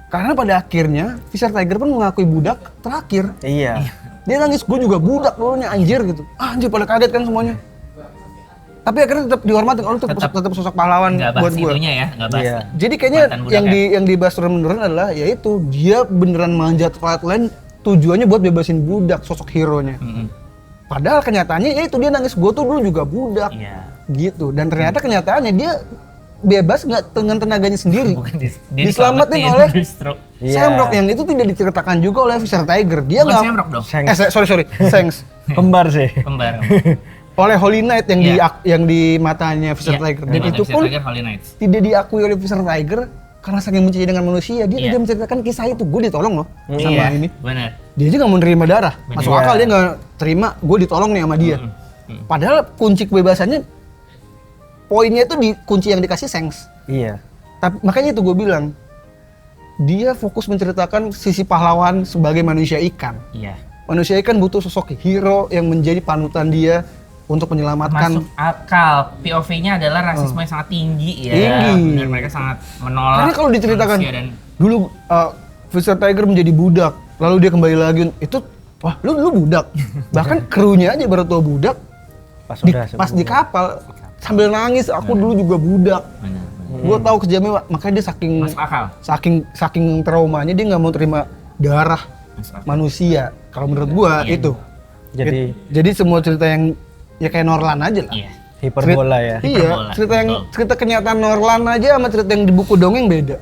Speaker 1: Karena pada akhirnya Fisher Tiger pun mengakui budak terakhir.
Speaker 3: iya.
Speaker 1: Dia nangis, gue juga budak dulunya anjir gitu. Anjir pada kaget kan semuanya. Tapi akhirnya tetap dihormati, oh lu tetap sosok pahlawan
Speaker 2: Nggak
Speaker 1: buat
Speaker 2: bahas
Speaker 1: gue.
Speaker 2: itunya ya, nggak bahas.
Speaker 3: Iya.
Speaker 1: Jadi kayaknya
Speaker 2: mantan budak ya.
Speaker 1: yang dibahas turun-menurun adalah yaitu dia beneran manjat flatland tujuannya buat bebasin budak sosok hero-nya. Padahal kenyataannya yaitu dia nangis, gue tuh dulu juga budak.
Speaker 2: Iya.
Speaker 1: Gitu. Dan ternyata kenyataannya dia bebas nggak dengan tenaganya sendiri.
Speaker 2: Bukan dia
Speaker 1: Diselamatin
Speaker 2: diselamatin
Speaker 1: oleh
Speaker 2: justru.
Speaker 3: Iya.
Speaker 1: Shamrock yang itu tidak diceritakan juga oleh Fisher Tiger. Dia
Speaker 2: Bukan
Speaker 1: nggak
Speaker 2: Shamrock dong.
Speaker 1: sorry Shanks.
Speaker 3: Kembar sih.
Speaker 2: Kembar.
Speaker 1: Oleh Holy Knight yang
Speaker 2: Iya.
Speaker 1: yang di matanya Fisher
Speaker 2: Iya,
Speaker 1: Tiger. Dan
Speaker 2: Mata
Speaker 1: itu
Speaker 2: Fisher
Speaker 1: pun
Speaker 2: Tiger, Holy Knights.
Speaker 1: tidak diakui oleh Fisher Tiger karena saking mencintainya dengan manusia. Dia
Speaker 2: Iya.
Speaker 1: tidak menceritakan kisah itu. Gue ditolong loh sama
Speaker 2: Iya,
Speaker 1: ini.
Speaker 2: benar.
Speaker 1: Dia juga nggak mau nerima darah. Masuk
Speaker 3: Iya.
Speaker 1: akal dia nggak terima. Gue ditolong nih sama dia. Padahal kunci kebebasannya poinnya itu di kunci yang dikasih Shanks.
Speaker 3: Iya.
Speaker 1: Tapi makanya itu gue bilang dia fokus menceritakan sisi pahlawan sebagai manusia ikan.
Speaker 2: Iya.
Speaker 1: Manusia ikan butuh sosok hero yang menjadi panutan dia untuk menyelamatkan.
Speaker 2: Masuk akal. POV-nya adalah rasisme yang sangat tinggi ya.
Speaker 1: Tinggi.
Speaker 2: Benar, mereka sangat menolak.
Speaker 1: Karena kalau diceritakan
Speaker 2: manusia dan
Speaker 1: dulu Fisher Tiger menjadi budak, lalu dia kembali lagi itu wah lu budak. Bahkan krunya aja baru tau budak pas di kapal sambil nangis aku dulu juga budak.
Speaker 2: benar.
Speaker 1: Gue tahu kejamnya makanya dia
Speaker 2: Masuk akal.
Speaker 1: saking traumanya dia nggak mau terima darah
Speaker 2: Masuk akal.
Speaker 1: manusia. Kalau menurut gua
Speaker 2: Iya.
Speaker 1: itu.
Speaker 3: Jadi
Speaker 1: semua cerita yang ya kayak Norlan aja lah.
Speaker 2: Iya.
Speaker 3: hiperbola ya.
Speaker 1: Iya,
Speaker 2: Hiperbola,
Speaker 1: cerita kenyataan Norlan aja sama cerita yang di buku dongeng beda.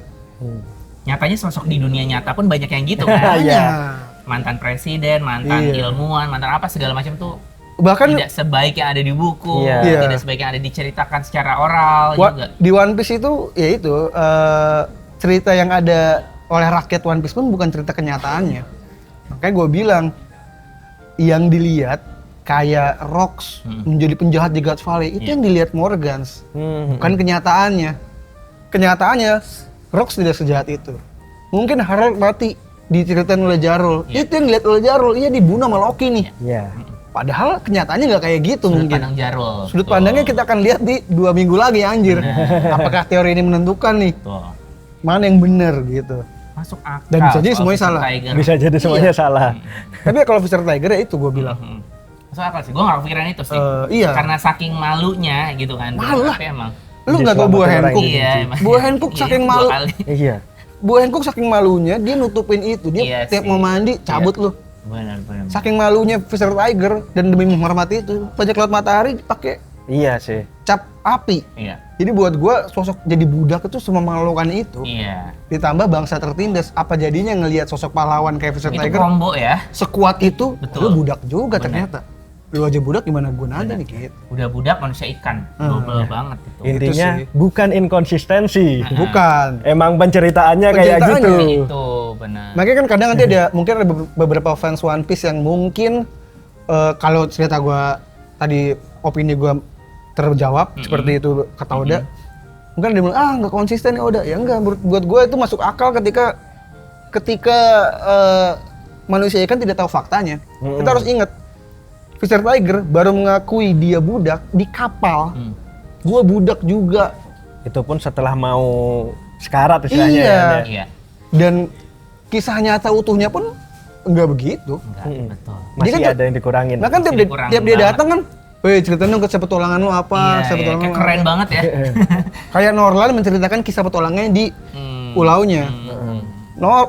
Speaker 2: Nyatanya sosok di dunia nyata pun banyak yang gitu kan.
Speaker 3: Iya.
Speaker 2: Mantan presiden, mantan
Speaker 1: Iya.
Speaker 2: ilmuwan, mantan apa segala macam tuh
Speaker 1: Bahkan
Speaker 2: tidak sebaik yang ada di buku,
Speaker 3: Iya.
Speaker 2: tidak sebaik yang ada diceritakan secara oral juga.
Speaker 1: di One Piece itu ya itu cerita yang ada oleh rakyat One Piece pun bukan cerita kenyataannya. Makanya gue bilang yang dilihat kayak Rocks menjadi penjahat di God's Valley itu yang dilihat Morgans, bukan kenyataannya. Kenyataannya Rocks tidak sejahat itu. Mungkin Harold mati diceritain oleh Jarol. Itu yang dilihat oleh Jarol, iya dibunuh sama Loki nih.
Speaker 3: Iya.
Speaker 1: Padahal kenyataannya nggak kayak gitu
Speaker 2: Sudut
Speaker 1: mungkin.
Speaker 2: pandang Jarul.
Speaker 1: Sudut
Speaker 2: Tuh.
Speaker 1: pandangnya kita akan lihat di 2 minggu lagi anjir. Apakah teori ini menentukan nih
Speaker 2: Tuh.
Speaker 1: mana yang benar gitu.
Speaker 2: Masuk akal.
Speaker 1: Dan bisa jadi
Speaker 2: soal
Speaker 1: semuanya
Speaker 2: Fisher
Speaker 1: salah.
Speaker 2: Tiger.
Speaker 3: Bisa jadi semuanya salah.
Speaker 1: Tapi kalau Fisher Tiger ya itu gue bilang.
Speaker 2: Masuk akal sih. Gue nggak kepikiran itu sih.
Speaker 1: Iya.
Speaker 2: Karena saking malunya gitu kan.
Speaker 1: Malu lah.
Speaker 2: Tapi emang.
Speaker 1: Lu nggak tahu buah
Speaker 3: Diselamatin orang
Speaker 1: Hankook?
Speaker 3: ini.
Speaker 2: Iya. emang.
Speaker 1: Buah Hankook
Speaker 2: Iya,
Speaker 1: saking
Speaker 2: 2
Speaker 1: malu.
Speaker 2: kali.
Speaker 3: Iya.
Speaker 1: Buah Hankook saking malunya dia nutupin itu. Dia
Speaker 2: Iya
Speaker 1: tiap
Speaker 2: sih.
Speaker 1: mau mandi cabut lu.
Speaker 2: Benar.
Speaker 1: Saking malunya Fisher Tiger dan demi menghormati itu bajak laut matahari pakai
Speaker 3: Iya sih.
Speaker 1: cap api.
Speaker 2: Iya.
Speaker 1: Jadi buat gua sosok jadi budak itu semua memalukan itu.
Speaker 2: Iya.
Speaker 1: Ditambah bangsa tertindas, apa jadinya ngelihat sosok pahlawan kayak Fisher
Speaker 2: Itu
Speaker 1: Tiger
Speaker 2: combo ya.
Speaker 1: sekuat itu,
Speaker 2: Betul.
Speaker 1: lu budak juga
Speaker 2: Bener.
Speaker 1: ternyata. Lu aja budak gimana gunanya nih gitu.
Speaker 2: Udah budak manusia ikan. Double banget itu.
Speaker 3: Intinya
Speaker 1: sih.
Speaker 3: bukan inkonsistensi.
Speaker 1: Bukan.
Speaker 3: Emang penceritaannya kayak gitu.
Speaker 1: Penceritaannya.
Speaker 2: Itu benar.
Speaker 1: Makanya kan kadang nanti ada mungkin ada beberapa fans One Piece yang mungkin kalau cerita gua tadi opini gua terjawab seperti itu kata Oda. Mungkin dia bilang nggak konsisten ya Oda. Ya enggak, buat gua itu masuk akal ketika manusia kan tidak tahu faktanya. Kita harus ingat Fisher Tiger baru mengakui dia budak di kapal. Gua budak juga.
Speaker 3: Itu pun setelah mau sekarat istilahnya
Speaker 1: Iya.
Speaker 3: ya.
Speaker 2: Iya.
Speaker 1: Dan kisah nyata utuhnya pun enggak begitu.
Speaker 2: Enggak, betul.
Speaker 3: Masih
Speaker 1: Dia kan
Speaker 3: ada yang dikurangin.
Speaker 1: Nah kan tiap
Speaker 2: Masih
Speaker 1: dia,
Speaker 2: dikurangin
Speaker 1: tiap dia
Speaker 2: banget.
Speaker 1: datang kan, weh ceritain dong kisah petualangan lu apa,
Speaker 2: Iya,
Speaker 1: kisah petualangan
Speaker 2: kayak
Speaker 1: lu
Speaker 2: keren
Speaker 1: apa.
Speaker 2: banget ya.
Speaker 1: Kayak Norlan menceritakan kisah petualangannya di pulaunya.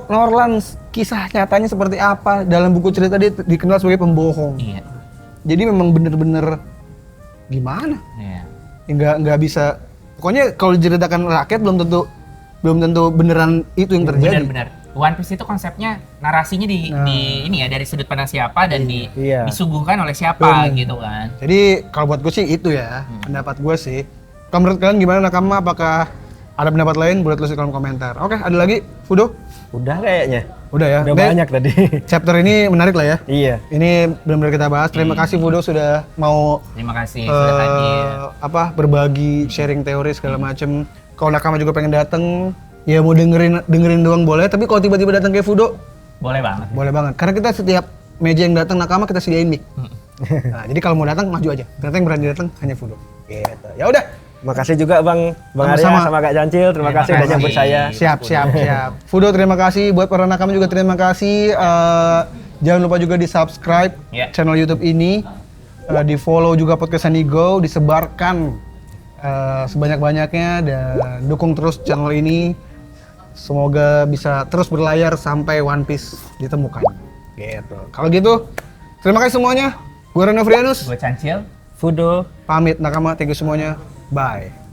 Speaker 1: Norlan kisah nyatanya seperti apa, dalam buku cerita dia dikenal sebagai pembohong.
Speaker 2: Iya.
Speaker 1: Jadi memang bener-bener gimana?
Speaker 2: Iya.
Speaker 1: Nggak bisa. Pokoknya kalau diceritakan rakyat belum tentu beneran itu yang terjadi.
Speaker 2: Benar-benar. One Piece itu konsepnya narasinya di ini ya dari sudut pandang siapa dan
Speaker 3: Iya.
Speaker 2: disuguhkan oleh siapa
Speaker 1: Benar.
Speaker 2: gitu kan.
Speaker 1: Jadi kalau buat gue sih itu ya, pendapat gue sih. Kalau menurut kalian gimana Nakama? Apakah ada pendapat lain? Boleh tulis di kolom komentar. Oke, ada lagi? Fudo?
Speaker 3: Udah kayaknya.
Speaker 1: Udah ya?
Speaker 3: Udah
Speaker 1: Oke,
Speaker 3: banyak tadi.
Speaker 1: chapter ini menarik lah ya.
Speaker 3: Iya.
Speaker 1: Ini benar-benar kita bahas. Terima kasih Fudo sudah mau
Speaker 2: Terima kasih sudah hadir.
Speaker 1: berbagi, sharing teori segala macem. Kalau Nakama juga pengen dateng, ya mau dengerin doang boleh. Tapi kalau tiba-tiba datang kayak Fudo,
Speaker 2: Boleh banget.
Speaker 1: boleh banget. Karena kita setiap meja yang datang Nakama kita sediain mic. Nah, jadi kalau mau datang maju aja. Ternyata yang berani datang hanya Fudo. Gitu. Ya udah.
Speaker 3: Makasih juga Bang Arya
Speaker 1: Sama-sama.
Speaker 3: sama Kak Cancil. Terima
Speaker 2: Terima
Speaker 3: kasih udah
Speaker 2: kasih.
Speaker 3: nyambut saya.
Speaker 1: Siap. Fudo terima kasih, buat para Nakama juga terima kasih. Jangan lupa juga di subscribe
Speaker 2: Ya.
Speaker 1: channel YouTube ini, di follow juga podcast Anigo, disebarkan sebanyak-banyaknya dan dukung terus channel ini. Semoga bisa terus berlayar sampai One Piece ditemukan. Gitu. Kalau gitu, terima kasih semuanya. Gue Reno Frianus,
Speaker 2: Gue Cancil.
Speaker 3: Fudo.
Speaker 1: pamit Nakama, thank you semuanya. Bye.